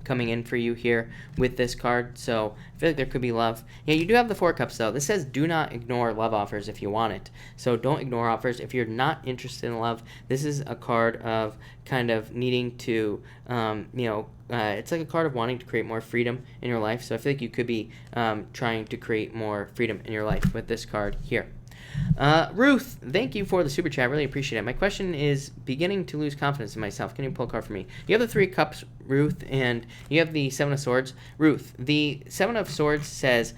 Speaker 1: coming in for you here with this card. So I feel like there could be love. Yeah, you do have the 4 Cups though. This says do not ignore love offers if you want it. So don't ignore offers. If you're not interested in love, this is a card of kind of needing to, it's like a card of wanting to create more freedom in your life. So I feel like you could be trying to create more freedom in your life with this card here. Ruth, thank you for the super chat. Really appreciate it. My question is beginning to lose confidence in myself. Can you pull a card for me? You have the Three of Cups, Ruth, and you have the Seven of Swords. Ruth, the Seven of Swords says,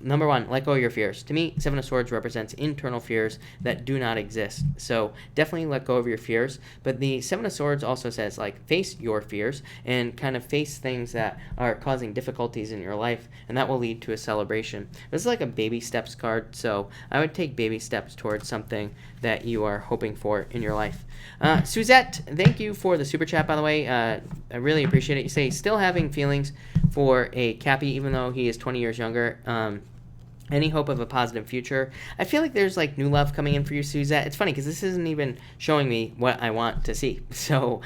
Speaker 1: number one, let go of your fears. To me, Seven of Swords represents internal fears that do not exist. So definitely let go of your fears. But the Seven of Swords also says, like, face your fears and kind of face things that are causing difficulties in your life, and that will lead to a celebration. This is like a baby steps card, so I would take baby steps towards something that you are hoping for in your life. Suzette, thank you for the super chat, by the way. I really appreciate it. You say, still having feelings for a Cappy, even though he is 20 years younger. Any hope of a positive future? I feel like there's like new love coming in for you, Suzette. It's funny because this isn't even showing me what I want to see. So,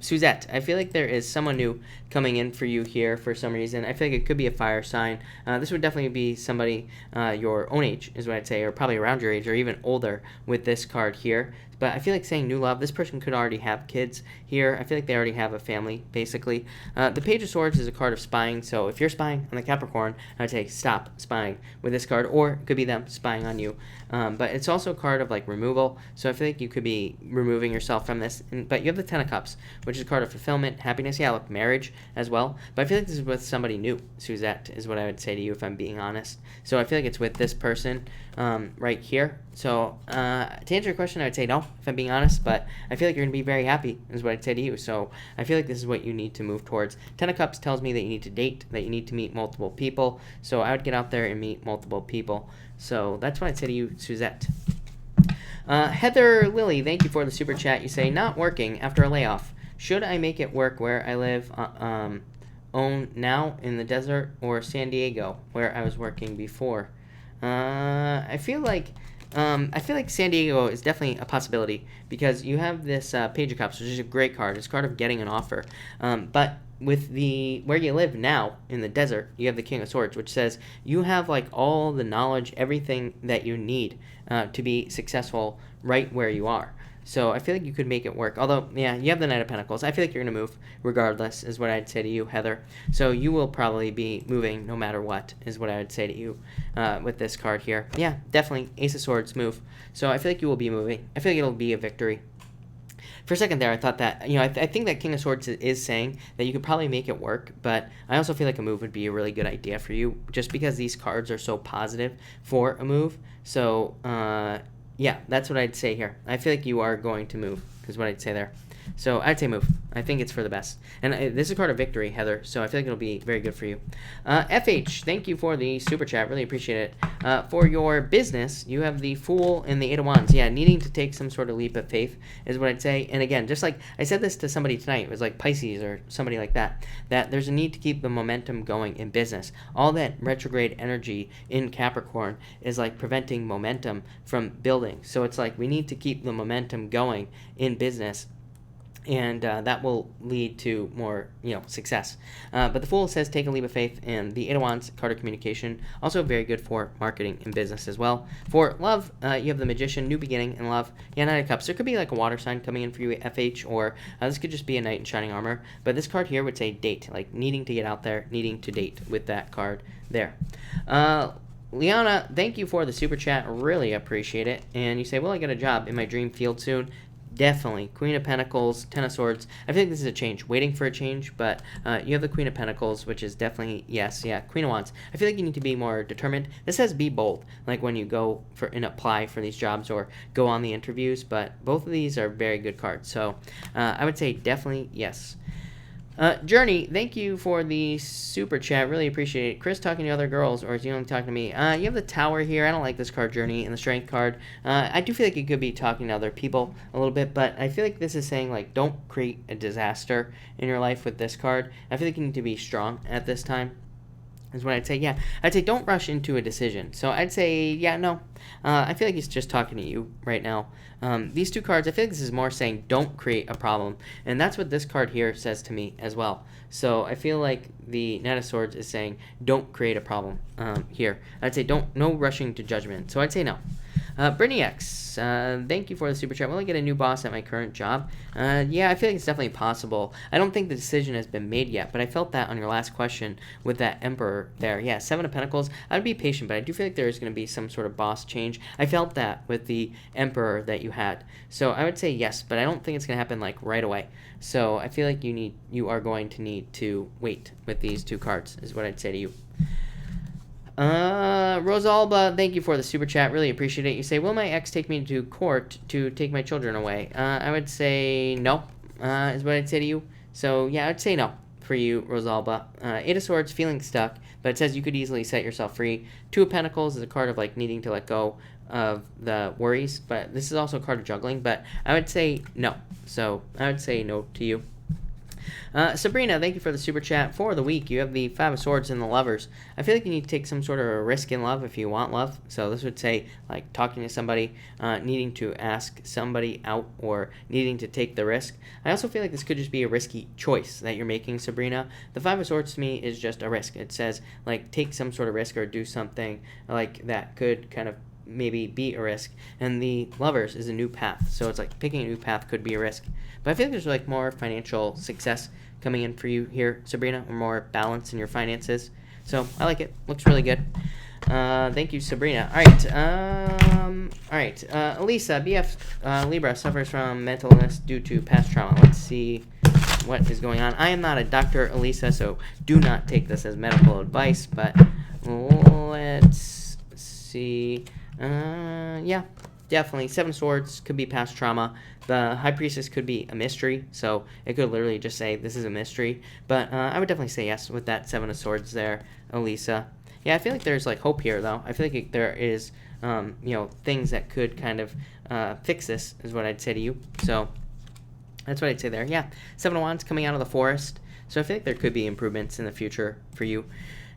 Speaker 1: Suzette, I feel like there is someone new coming in for you here for some reason. I feel like it could be a fire sign. This would definitely be somebody your own age, is what I'd say, or probably around your age, or even older with this card here. But I feel like saying new love, this person could already have kids here. I feel like they already have a family, basically. The Page of Swords is a card of spying, so if you're spying on the Capricorn, I would say stop spying with this card, or it could be them spying on you. But it's also a card of, like, removal, so I feel like you could be removing yourself from this. But you have the Ten of Cups, which is a card of fulfillment, happiness, yeah, look, marriage as well. But I feel like this is with somebody new, Suzette, is what I would say to you if I'm being honest. So I feel like it's with this person right here. So to answer your question, I would say no, if I'm being honest, but I feel like you're going to be very happy, is what I'd say to you. So I feel like this is what you need to move towards. Ten of Cups tells me that you need to date, that you need to meet multiple people. So I would get out there and meet multiple people. So that's what I'd say to you, Suzette. Heather Lilly, thank you for the super chat. You say, not working after a layoff. Should I make it work where I live own now in the desert, or San Diego, where I was working before? I feel like San Diego is definitely a possibility because you have this Page of Cups, which is a great card. It's a card of getting an offer. But with the where you live now in the desert, you have the King of Swords, which says you have like all the knowledge, everything that you need to be successful right where you are. So I feel like you could make it work. Although, yeah, you have the Knight of Pentacles. I feel like you're going to move regardless, is what I'd say to you, Heather. So you will probably be moving no matter what, is what I would say to you with this card here. Yeah, definitely. Ace of Swords, move. So I feel like you will be moving. I feel like it'll be a victory. For a second there, I thought that, I think that King of Swords is saying that you could probably make it work, but I also feel like a move would be a really good idea for you, just because these cards are so positive for a move. So, yeah, that's what I'd say here. I feel like you are going to move, is what I'd say there. So I'd say move. I think it's for the best. And this is a card of victory, Heather, so I feel like it'll be very good for you. FH, thank you for the super chat. Really appreciate it. For your business, you have the Fool and the Eight of Wands. Yeah, needing to take some sort of leap of faith is what I'd say. And again, just like I said this to somebody tonight, it was like Pisces or somebody like that, that there's a need to keep the momentum going in business. All that retrograde energy in Capricorn is like preventing momentum from building. So it's like we need to keep the momentum going in business, and that will lead to more, success. But the Fool says take a leap of faith, and the Eight of Wands, card of communication, also very good for marketing and business as well. For love, you have the Magician, new beginning in love. Yeah, Knight of Cups. There could be like a water sign coming in for you, FH, or this could just be a knight in shining armor. But this card here would say date, like needing to get out there, needing to date with that card there. Liana, thank you for the super chat. Really appreciate it. And you say, will I get a job in my dream field soon? Definitely. Queen of Pentacles, Ten of Swords. I think this is a change. Waiting for a change, but you have the Queen of Pentacles, which is definitely, yes, yeah, Queen of Wands. I feel like you need to be more determined. This says be bold, like when you go for and apply for these jobs or go on the interviews, but both of these are very good cards. So I would say definitely yes. Journey, thank you for the super chat. Really appreciate it. Chris talking to other girls, or is he only talking to me? You have the Tower here. I don't like this card, Journey, and the Strength card. I do feel like you could be talking to other people a little bit, but I feel like this is saying, like, don't create a disaster in your life with this card. I feel like you need to be strong at this time, is what I'd say. Yeah, I'd say don't rush into a decision. So I'd say, yeah, no. I feel like he's just talking to you right now. These two cards, I feel like this is more saying don't create a problem. And that's what this card here says to me as well. So I feel like the Knight of Swords is saying don't create a problem here. I'd say no rushing to judgment. So I'd say no. Brittany X, thank you for the super chat. Will I get a new boss at my current job? Yeah, I feel like it's definitely possible. I don't think the decision has been made yet, but I felt that on your last question with that Emperor there. Yeah, Seven of Pentacles. I'd be patient, but I do feel like there is going to be some sort of boss change. I felt that with the Emperor that you had. So I would say yes, but I don't think it's going to happen like right away. So I feel like you are going to need to wait with these two cards, is what I'd say to you. Rosalba, thank you for the super chat. Really appreciate it. You say, will my ex take me to court to take my children away? I would say no, is what I'd say to you. So, yeah, I'd say no for you, Rosalba. Eight of Swords, feeling stuck, but it says you could easily set yourself free. Two of Pentacles is a card of, like, needing to let go of the worries, but this is also a card of juggling, but I would say no. So, I would say no to you. Sabrina, thank you for the super chat. For the week, you have the Five of Swords and the Lovers. I feel like you need to take some sort of a risk in love if you want love. So this would say, like, talking to somebody, needing to ask somebody out, or needing to take the risk. I also feel like this could just be a risky choice that you're making, Sabrina. The Five of Swords to me is just a risk. It says, like, take some sort of risk or do something like that could kind of maybe be a risk. And the Lovers is a new path. So it's like picking a new path could be a risk. But I feel like there's like more financial success coming in for you here, Sabrina, or more balance in your finances. So I like it. Looks really good. Thank you, Sabrina. All right. Elisa, BF Libra, suffers from mental illness due to past trauma. Let's see what is going on. I am not a doctor, Elisa, so do not take this as medical advice, but let's see. Yeah, definitely. Seven of Swords could be past trauma. The High Priestess could be a mystery, so it could literally just say this is a mystery. But I would definitely say yes with that Seven of Swords there, Elisa. Yeah, I feel like there's like hope here, though. I feel like there is, things that could kind of fix this, is what I'd say to you. So that's what I'd say there. Yeah, Seven of Wands coming out of the forest. So I feel like there could be improvements in the future for you,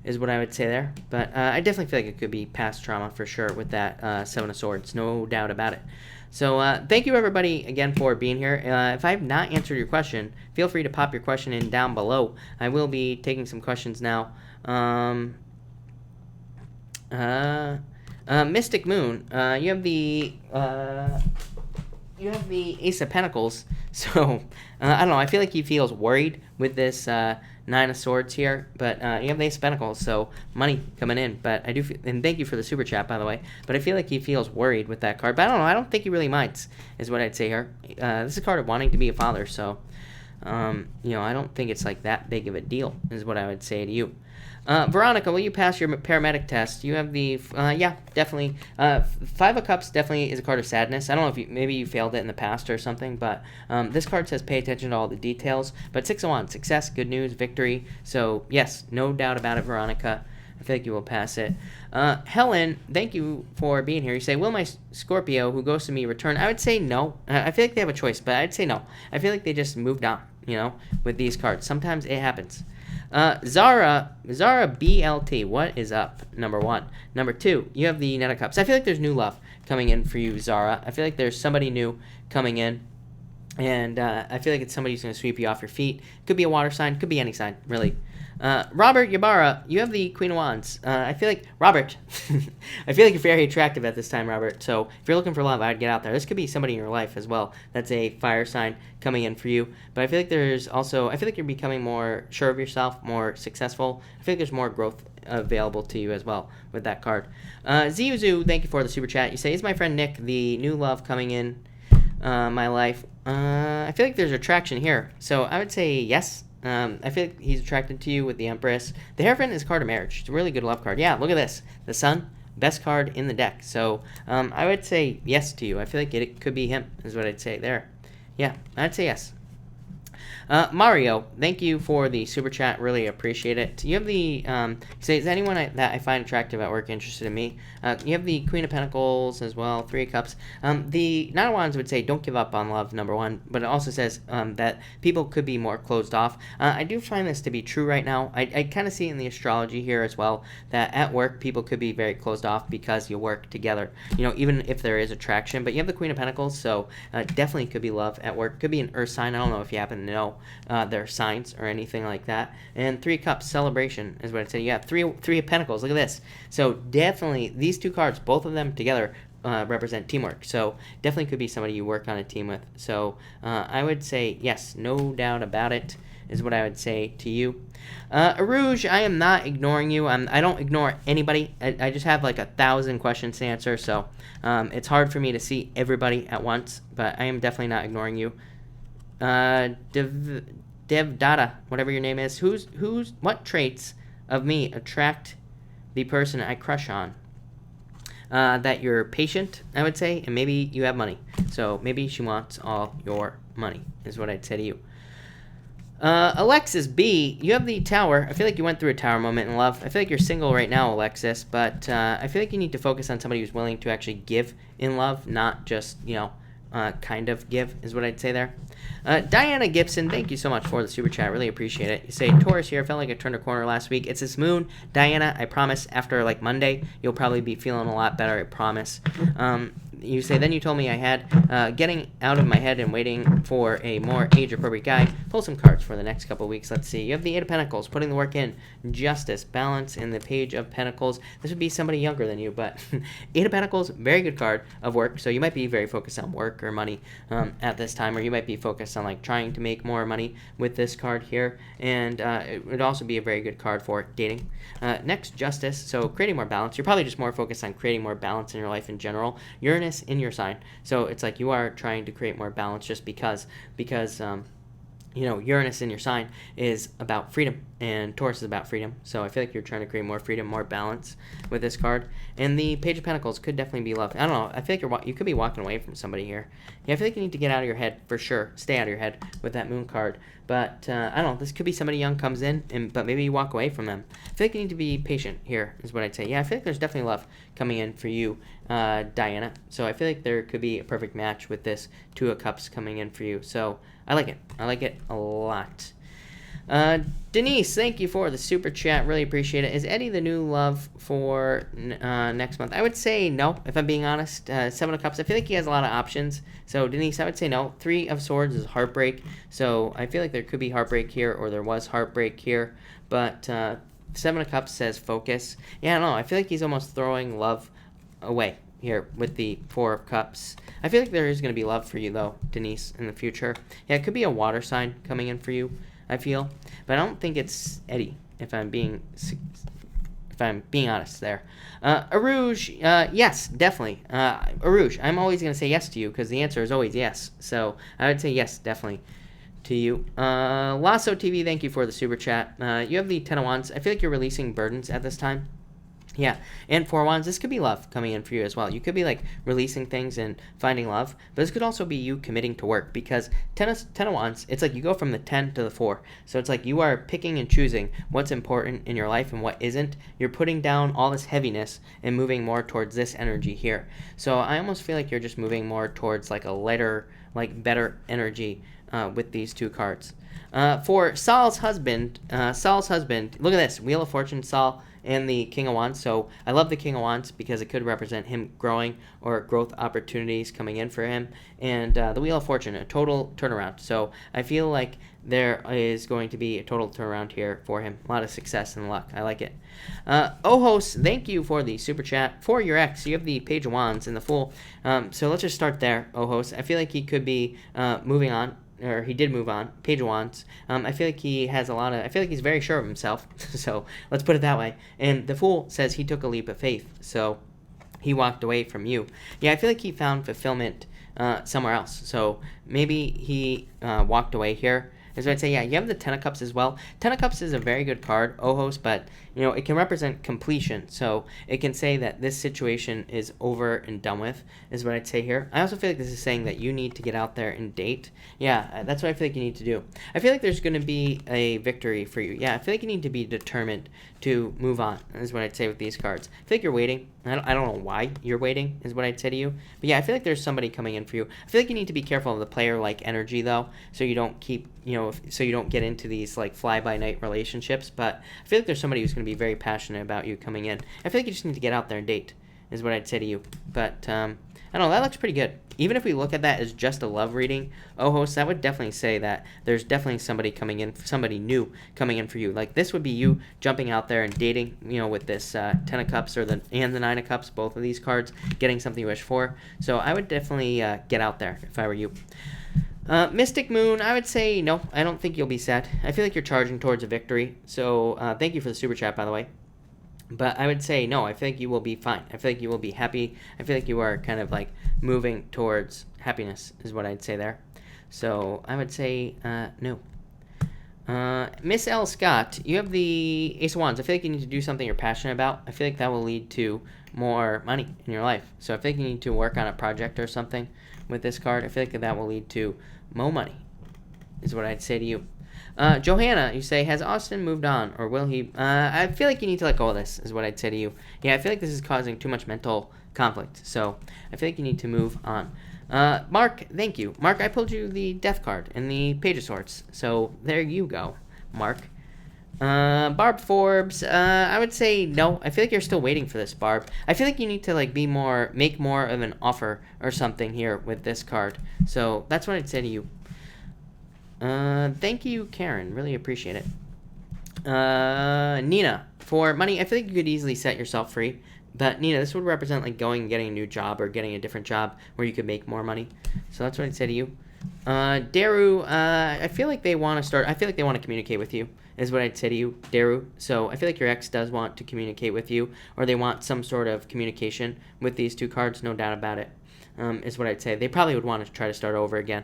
Speaker 1: is what I would say there. But I definitely feel like it could be past trauma for sure with that Seven of Swords. No doubt about it. So thank you, everybody, again, for being here. If I have not answered your question, feel free to pop your question in down below. I will be taking some questions now. Mystic Moon, you have the Ace of Pentacles. So I don't know. I feel like he feels worried with this Nine of Swords here, but you have the Ace of Pentacles, so money coming in. But I do, and thank you for the super chat, by the way. But I feel like he feels worried with that card. But I don't know. I don't think he really minds, is what I'd say here. This is a card of wanting to be a father, so I don't think it's like that big of a deal, is what I would say to you. Veronica, will you pass your paramedic test? You have the, yeah, definitely. Five of Cups definitely is a card of sadness. I don't know if maybe you failed it in the past or something, but this card says pay attention to all the details. But Six of Wands, success, good news, victory. So, yes, no doubt about it, Veronica. I feel like you will pass it. Helen, thank you for being here. You say, will my Scorpio who goes to me return? I would say no. I feel like they have a choice, but I'd say no. I feel like they just moved on, with these cards. Sometimes it happens. Zara BLT, what is up? Number one. Number two, you have the Knight of Cups. I feel like there's new love coming in for you, Zara. I feel like there's somebody new coming in, and I feel like it's somebody who's going to sweep you off your feet. Could be a water sign, could be any sign, really. Robert Ybarra, you have the Queen of Wands. I feel like, Robert, I feel like you're very attractive at this time, Robert. So if you're looking for love, I'd get out there. This could be somebody in your life as well. That's a fire sign coming in for you. But I feel like I feel like you're becoming more sure of yourself, more successful. I feel like there's more growth available to you as well with that card. Ziuzu, thank you for the super chat. You say, is my friend Nick the new love coming in my life? I feel like there's attraction here. So I would say yes. I feel like he's attracted to you with the Empress. The Hierophant is a card of marriage. It's a really good love card. Yeah, look at this. The Sun, best card in the deck. So I would say yes to you. I feel like it could be him, is what I'd say there. Yeah, I'd say yes. Mario, thank you for the super chat. Really appreciate it. You have the, say, is anyone that I find attractive at work interested in me? You have the Queen of Pentacles as well, Three of Cups. The Nine of Wands would say don't give up on love, number one, but it also says that people could be more closed off. I do find this to be true right now. I kind of see it in the astrology here as well, that at work people could be very closed off because you work together, even if there is attraction. But you have the Queen of Pentacles, so definitely could be love at work. Could be an Earth sign. I don't know if you happen to know their signs or anything like that. And Three of Cups, celebration is what I said. You have three of Pentacles. Look at this. So definitely these two cards, both of them together, represent teamwork. So definitely could be somebody you work on a team with. So I would say yes, no doubt about it, is what I would say to you. Arouge, I am not ignoring you. I don't ignore anybody. I just have like 1,000 questions to answer, so it's hard for me to see everybody at once, but I am definitely not ignoring you. Dev Dada, whatever your name is, what traits of me attract the person I crush on? That you're patient, I would say, and maybe you have money. So maybe she wants all your money, is what I'd say to you. Alexis B, you have the Tower. I feel like you went through a Tower moment in love. I feel like you're single right now, Alexis, but I feel like you need to focus on somebody who's willing to actually give in love, not just, kind of give, is what I'd say there. Diana Gibson, thank you so much for the super chat. Really appreciate it. You say, Taurus here, I felt like I turned a corner last week. It's this moon. Diana, I promise, after like Monday, you'll probably be feeling a lot better, I promise. You say, then you told me I had getting out of my head and waiting for a more age-appropriate guy. Pull some cards for the next couple of weeks. Let's see. You have the Eight of Pentacles, putting the work in. Justice, balance, and the Page of Pentacles. This would be somebody younger than you, but Eight of Pentacles, very good card of work. So you might be very focused on work or money at this time, or you might be focused on like trying to make more money with this card here. And it would also be a very good card for dating. Next, Justice. So creating more balance. You're probably just more focused on creating more balance in your life in general. Uranus in your sign, so it's like you are trying to create more balance just because Uranus in your sign is about freedom and Taurus is about freedom, so I feel like you're trying to create more freedom, more balance with this card. And the Page of Pentacles could definitely be love. I don't know, I feel like you could be walking away from somebody here. Yeah, I feel like you need to get out of your head for sure, stay out of your head with that Moon card. But I don't know, this could be somebody young comes in, but maybe you walk away from them. I feel like you need to be patient here, is what I'd say. Yeah, I feel like there's definitely love coming in for you, Diana. So I feel like there could be a perfect match with this Two of Cups coming in for you. So I like it. I like it a lot. Denise, thank you for the super chat. Really appreciate it. Is Eddie the new love for next month? I would say no, if I'm being honest. Seven of Cups, I feel like he has a lot of options. So, Denise, I would say no. Three of Swords is heartbreak. So, I feel like there could be heartbreak here, or there was heartbreak here. But Seven of Cups says focus. Yeah, I don't know. I feel like he's almost throwing love away here with the Four of Cups. I feel like there is going to be love for you, though, Denise, in the future. Yeah, it could be a water sign coming in for you, I feel. But I don't think it's Eddie, if I'm being honest there. Arouge, yes, definitely. Arouge, I'm always going to say yes to you because the answer is always yes. So I would say yes, definitely to you. Lasso TV, thank you for the super chat. You have the Ten of Wands. I feel like you're releasing burdens at this time. Yeah, and Four of Wands, this could be love coming in for you as well. You could be like releasing things and finding love, but this could also be you committing to work because Ten of Wands, it's like you go from the 10 to the 4. So it's like you are picking and choosing what's important in your life and what isn't. You're putting down all this heaviness and moving more towards this energy here. So I almost feel like you're just moving more towards like a lighter, like better energy with these two cards. For Saul's husband, look at this, Wheel of Fortune, Saul, and the King of Wands. So I love the King of Wands because it could represent him growing or growth opportunities coming in for him. And the Wheel of Fortune, a total turnaround. So I feel like there is going to be a total turnaround here for him. A lot of success and luck. I like it. Ojos, thank you for the super chat. For your ex, you have the Page of Wands and the Fool. So let's just start there, Ojos. I feel like he could be moving on. Or he did move on. Page of Wands. I feel like he has I feel like he's very sure of himself. So let's put it that way. And the Fool says he took a leap of faith. So he walked away from you. Yeah, I feel like he found fulfillment somewhere else. So maybe he walked away here. As I'd say, yeah, you have the Ten of Cups as well. Ten of Cups is a very good card, Ojos, but it can represent completion. So it can say that this situation is over and done with, is what I'd say here. I also feel like this is saying that you need to get out there and date. Yeah, that's what I feel like you need to do. I feel like there's going to be a victory for you. Yeah, I feel like you need to be determined to move on, is what I'd say with these cards. I feel like you're waiting. I don't know why you're waiting, is what I'd say to you. But yeah, I feel like there's somebody coming in for you. I feel like you need to be careful of the player-like energy, though, so you don't keep, so you don't get into these, like, fly-by-night relationships. But I feel like there's somebody who's going to be very passionate about you coming in. I feel like you just need to get out there and date, is what I'd say to you. But I I don't know, that looks pretty good. Even if we look at that as just a love reading, host, that would definitely say that there's definitely somebody new coming in for you. Like, this would be you jumping out there and dating, with this 10 of Cups and the 9 of Cups, both of these cards, getting something you wish for. So I would definitely get out there if I were you. Mystic Moon, I would say no. I don't think you'll be sad. I feel like you're charging towards a victory. So thank you for the super chat, by the way. But I would say no. I feel like you will be fine. I feel like you will be happy. I feel like you are kind of like moving towards happiness is what I'd say there. So I would say no. Miss L. Scott, you have the Ace of Wands. I feel like you need to do something you're passionate about. I feel like that will lead to more money in your life. So I feel like you need to work on a project or something with this card. I feel like that will lead to more money is what I'd say to you. Johanna, you say, has Austin moved on, or will he? I feel like you need to let go of this, is what I'd say to you. Yeah, I feel like this is causing too much mental conflict, so I feel like you need to move on. Mark, thank you. Mark, I pulled you the Death card and the Page of Swords, so there you go, Mark. Barb Forbes, I would say no. I feel like you're still waiting for this, Barb. I feel like you need to make more of an offer or something here with this card. So that's what I'd say to you. Thank you, Karen. Really appreciate it. Nina, for money, I feel like you could easily set yourself free. But Nina, this would represent like going and getting a new job or getting a different job where you could make more money. So that's what I'd say to you. Daru, I feel like they want to communicate with you, is what I'd say to you, Daru. So I feel like your ex does want to communicate with you, or they want some sort of communication with these two cards, no doubt about it, is what I'd say. They probably would want to try to start over again.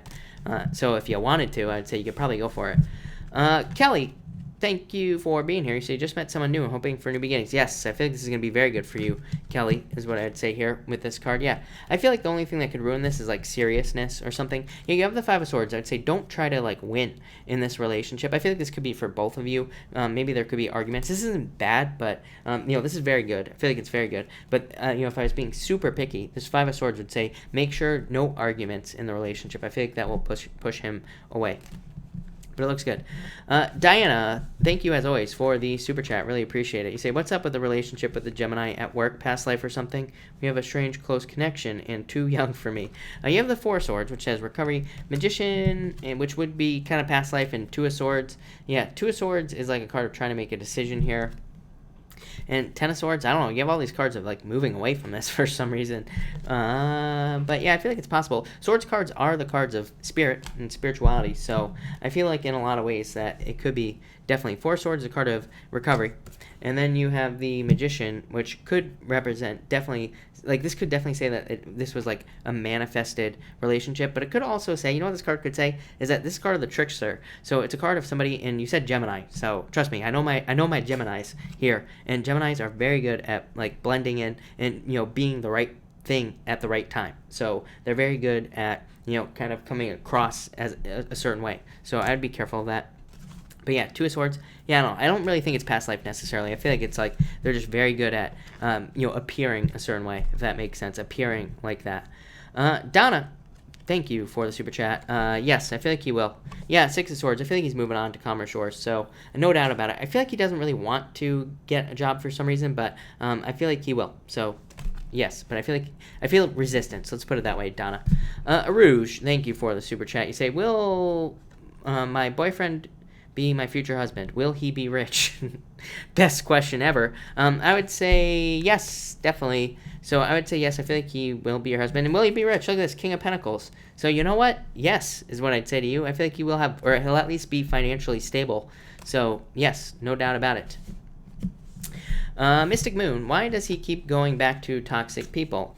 Speaker 1: So if you wanted to, I'd say you could probably go for it. Kelly, thank you for being here. You say you just met someone new and hoping for new beginnings. Yes, I feel like this is going to be very good for you, Kelly, is what I'd say here with this card. Yeah, I feel like the only thing that could ruin this is like seriousness or something. Yeah, you have the Five of Swords. I'd say don't try to like win in this relationship. I feel like this could be for both of you. Maybe there could be arguments. This isn't bad, but this is very good. I feel like it's very good. But if I was being super picky, this Five of Swords would say make sure no arguments in the relationship. I feel like that will push him away. But it looks good. Diana, thank you as always for the super chat. Really appreciate it. You say, what's up with the relationship with the Gemini at work, past life or something? We have a strange close connection and too young for me. You have the Four of Swords, which says recovery, Magician, and which would be kind of past life, and Two of Swords. Yeah, Two of Swords is like a card of trying to make a decision here. And Ten of Swords, I don't know, you have all these cards of like moving away from this for some reason. But yeah, I feel like it's possible. Swords cards are the cards of spirit and spirituality, so I feel like in a lot of ways that it could be definitely. Four of Swords is a card of recovery. And then you have the Magician, which could represent definitely, like this could definitely say that this was like a manifested relationship, but it could also say, you know what this card could say, is that this card of the Trickster. So it's a card of somebody, and you said Gemini, so trust me, I know my Geminis here, and Geminis are very good at like blending in and being the right thing at the right time. So they're very good at kind of coming across as a certain way. So I'd be careful of that. But yeah, Two of Swords. Yeah, I don't really think it's past life necessarily. I feel like it's like they're just very good at appearing a certain way, if that makes sense, appearing like that. Donna, thank you for the super chat. Yes, I feel like he will. Yeah, Six of Swords. I feel like he's moving on to calmer shores, so no doubt about it. I feel like he doesn't really want to get a job for some reason, but I feel like he will. So yes, but I feel resistance. Let's put it that way, Donna. Arouge, thank you for the super chat. You say, will my boyfriend be my future husband? Will he be rich? Best question ever. I would say yes, definitely. So I would say yes, I feel like he will be your husband. And will he be rich? Look at this, King of Pentacles. So you know what? Yes, is what I'd say to you. I feel like he will have, or he'll at least be financially stable. So yes, no doubt about it. Mystic Moon, why does he keep going back to toxic people?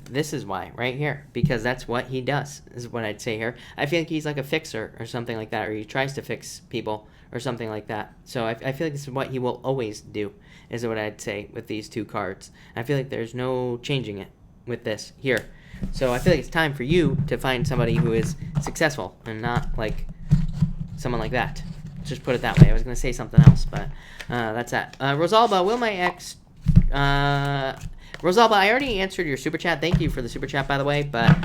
Speaker 1: This is why, right here, because that's what he does, is what I'd say here. I feel like he's like a fixer or something like that, or he tries to fix people or something like that. So I feel like this is what he will always do, is what I'd say with these two cards. I feel like there's no changing it with this here. So I feel like it's time for you to find somebody who is successful and not like someone like that. Just put it that way. I was going to say something else, but that's that. Rosalba, will my ex... Rosalba, I already answered your super chat. Thank you for the super chat, by the way. But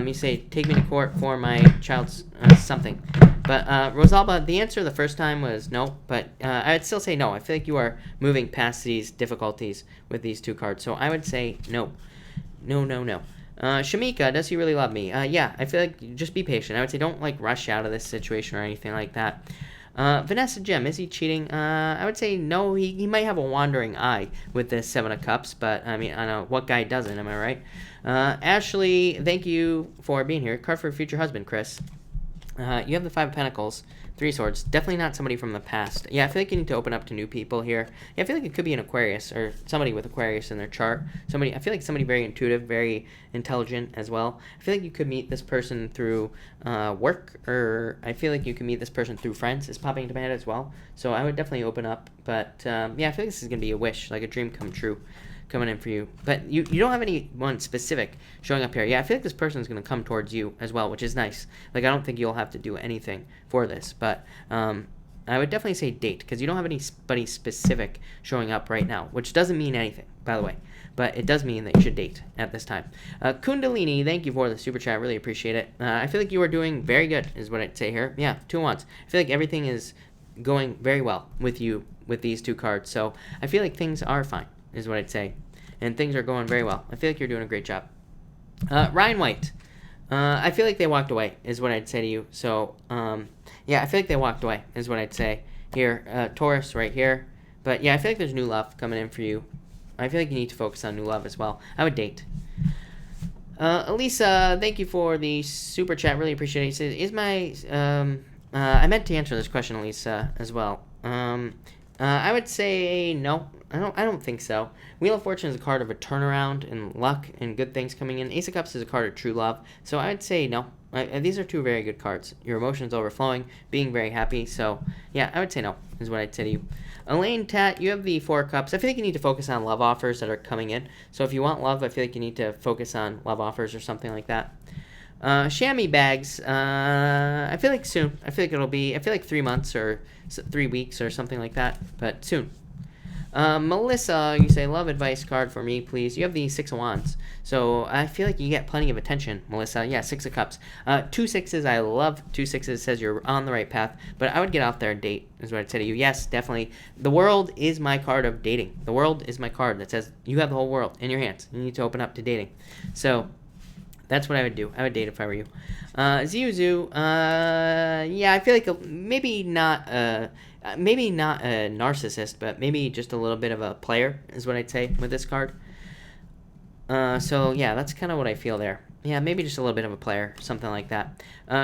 Speaker 1: you say, take me to court for my child's something. But Rosalba, the answer the first time was no. But I'd still say no. I feel like you are moving past these difficulties with these two cards. So I would say no. No, no, no. Shamika, does he really love me? Yeah, I feel like just be patient. I would say don't like rush out of this situation or anything like that. Vanessa Jim, is he cheating? I would say no. He might have a wandering eye with this Seven of Cups, but I mean, I know what guy doesn't. Am I right? Ashley, thank you for being here. Card for your future husband, Chris. You have the Five of Pentacles, Three Swords. Definitely not somebody from the past. Yeah, I feel like you need to open up to new people here. Yeah, I feel like it could be an Aquarius or somebody with Aquarius in their chart. I feel like somebody very intuitive, very intelligent as well. I feel like you could meet this person through work, or I feel like you can meet this person through friends. Is popping into my head as well. So I would definitely open up. But yeah, I feel like this is gonna be a wish, like a dream come true, coming in for you. But you don't have anyone specific showing up here. Yeah, I feel like this person is going to come towards you as well, which is nice. Like, I don't think you'll have to do anything for this. But I would definitely say date, because you don't have anybody specific showing up right now, which doesn't mean anything, by the way. But it does mean that you should date at this time. Kundalini, thank you for the super chat. Really appreciate it. I feel like you are doing very good, is what I'd say here. Yeah, 2 wands. I feel like everything is going very well with you with these 2 cards. So I feel like things are fine, is what I'd say. And things are going very well. I feel like you're doing a great job. Ryan White. I feel like they walked away, is what I'd say to you. So, yeah, I feel like they walked away, is what I'd say. Here, Taurus right here. But, yeah, I feel like there's new love coming in for you. I feel like you need to focus on new love as well. I would date. Elisa, thank you for the super chat. Really appreciate it. He says, is my... I meant to answer this question, Elisa, as well. I would say no. I don't think so. Wheel of Fortune is a card of a turnaround and luck and good things coming in. Ace of Cups is a card of true love. So I would say no. These are 2 very good cards. Your emotions overflowing, being very happy. So yeah, I would say no, is what I'd say to you. Elaine Tat, you have the 4 of Cups. I feel like you need to focus on love offers that are coming in. So if you want love, I feel like you need to focus on love offers or something like that. Chamois bags, I feel like soon. I feel like 3 months or 3 weeks or something like that, but soon. Melissa, you say, love advice card for me, please. You have the 6 of Wands. So I feel like you get plenty of attention, Melissa. Yeah, 6 of Cups. 2 6s, I love 2 6s. It says you're on the right path. But I would get out there and date, is what I'd say to you. Yes, definitely. The world is my card of dating. The world is my card that says you have the whole world in your hands. You need to open up to dating. So that's what I would do. I would date if I were you. Ziuzu, yeah, I feel like maybe not a narcissist, but maybe just a little bit of a player is what I'd say with this card. So yeah, that's kind of what I feel there. Yeah, maybe just a little bit of a player, something like that.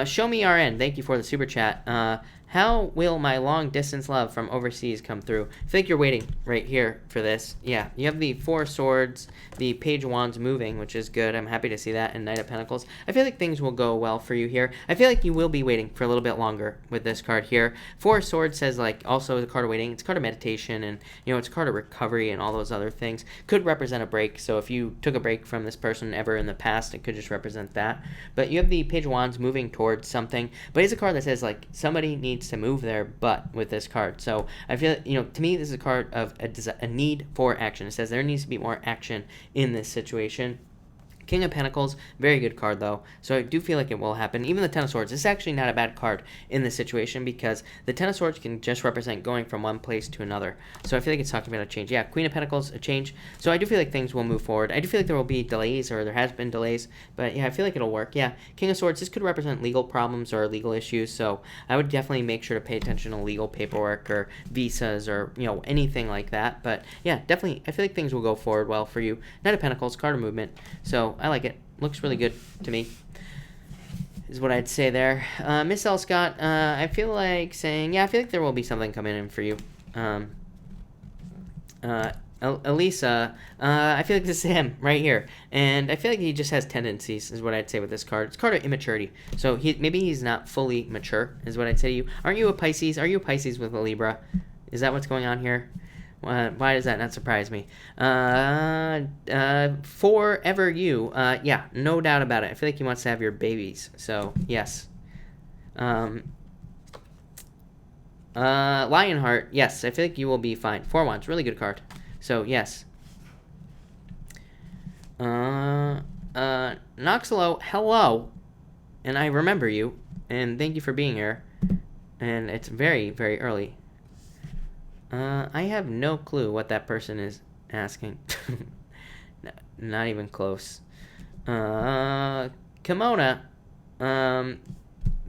Speaker 1: Show me RN, thank you for the super chat. How will my long distance love from overseas come through? I think you're waiting right here for this. Yeah, you have the 4 of Swords, the Page of Wands moving, which is good. I'm happy to see that, and Knight of Pentacles. I feel like things will go well for you here. I feel like you will be waiting for a little bit longer with this card here. 4 of Swords says, like, also the card of waiting. It's a card of meditation, and, you know, it's a card of recovery and all those other things. Could represent a break, so if you took a break from this person ever in the past, it could just represent that. But you have the Page of Wands moving towards something, but it's a card that says, like, somebody needs to move their butt with this card. So I feel, you know, to me, this is a card of a need for action. It says there needs to be more action in this situation. King of Pentacles, very good card though, so I do feel like it will happen. Even the Ten of Swords, this is actually not a bad card in this situation because the Ten of Swords can just represent going from one place to another. So I feel like it's talking about a change. Yeah, Queen of Pentacles, a change. So I do feel like things will move forward. I do feel like there will be delays, or there has been delays, but yeah, I feel like it'll work. Yeah, King of Swords, this could represent legal problems or legal issues, so I would definitely make sure to pay attention to legal paperwork or visas or, you know, anything like that. But yeah, definitely, I feel like things will go forward well for you. Knight of Pentacles, card of movement. So I like it. Looks really good to me, is what I'd say there. Miss L. Scott, I feel like saying, yeah, I feel like there will be something coming in for you. Elisa, I feel like this is him right here. And I feel like he just has tendencies, is what I'd say with this card. It's a card of immaturity. So maybe he's not fully mature, is what I'd say to you. Aren't you a Pisces? Are you a Pisces with a Libra? Is that what's going on here? Why does that not surprise me? Forever you. Yeah, no doubt about it. I feel like he wants to have your babies. So, yes. Lionheart. Yes, I feel like you will be fine. 4 Wands. Really good card. So, yes. Noxalo, hello. And I remember you. And thank you for being here. And it's very, very early. I have no clue what that person is asking. Not even close. Kimona,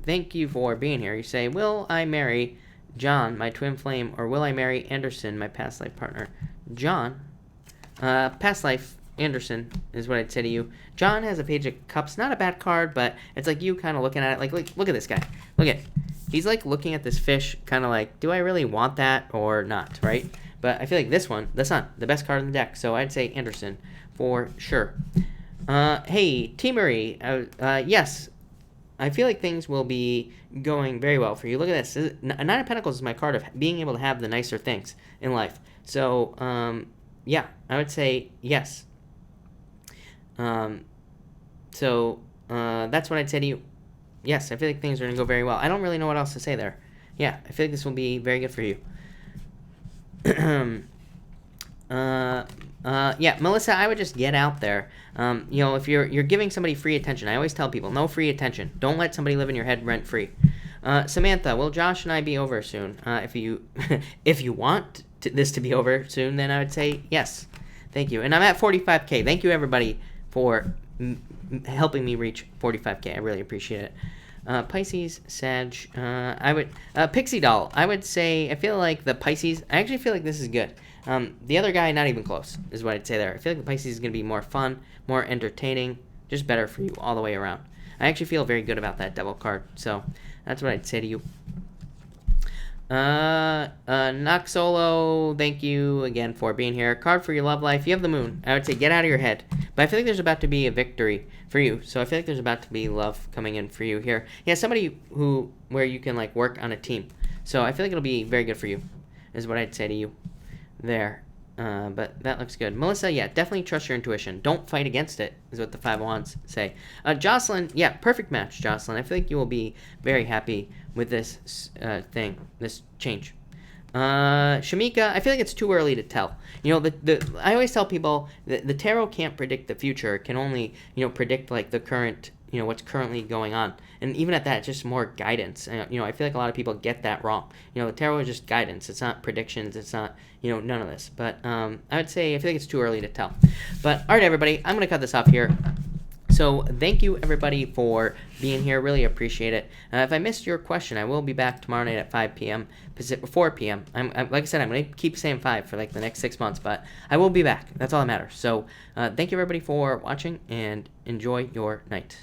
Speaker 1: thank you for being here. You say, will I marry John, my twin flame, or will I marry Anderson, my past life partner? John, past life, Anderson is what I'd say to you. John has a page of cups, not a bad card, but it's like you kind of looking at it, like look at this guy. Look at, he's like looking at this fish, kind of like, do I really want that or not, right? But I feel like this one, the Sun, the best card in the deck, so I'd say Anderson for sure. Hey, T. Marie, yes, I feel like things will be going very well for you. Look at this. Nine of Pentacles is my card of being able to have the nicer things in life. So, yeah, I would say yes. That's what I'd say to you. Yes, I feel like things are going to go very well. I don't really know what else to say there. Yeah, I feel like this will be very good for you. Yeah, Melissa, I would just get out there. If you're giving somebody free attention, I always tell people, no free attention. Don't let somebody live in your head rent free. Samantha, will Josh and I be over soon? If you want this to be over soon, then I would say yes. Thank you. And I'm at 45K. Thank you, everybody, for helping me reach 45K. I really appreciate it. Pisces, Sag, Pixie Doll. I would say, I feel like the Pisces, I actually feel like this is good. The other guy, not even close, is what I'd say there. I feel like the Pisces is going to be more fun, more entertaining, just better for you all the way around. I actually feel very good about that Devil card, so that's what I'd say to you. Noxolo, thank you again for being here. Card for your love life. You have the Moon. I would say get out of your head. But I feel like there's about to be a victory for you. So I feel like there's about to be love coming in for you here. Yeah, somebody where you can like work on a team. So I feel like it'll be very good for you, is what I'd say to you there. But that looks good. Melissa, yeah, definitely trust your intuition. Don't fight against it, is what the Five of Wands say. Jocelyn, yeah, perfect match, Jocelyn. I feel like you will be very happy with this this change. Shamika, I feel like it's too early to tell. I always tell people that the tarot can't predict the future. It can only, predict like the current, what's currently going on. And even at that, it's just more guidance. I feel like a lot of people get that wrong. The tarot is just guidance. It's not predictions. It's not, none of this. But I would say I feel like it's too early to tell. But all right, everybody, I'm going to cut this off here. So thank you, everybody, for being here. Really appreciate it. If I missed your question, I will be back tomorrow night at 5 p.m. 4 p.m. I'm like I said, I'm going to keep saying 5 for like the next 6 months, but I will be back. That's all that matters. So thank you, everybody, for watching, and enjoy your night.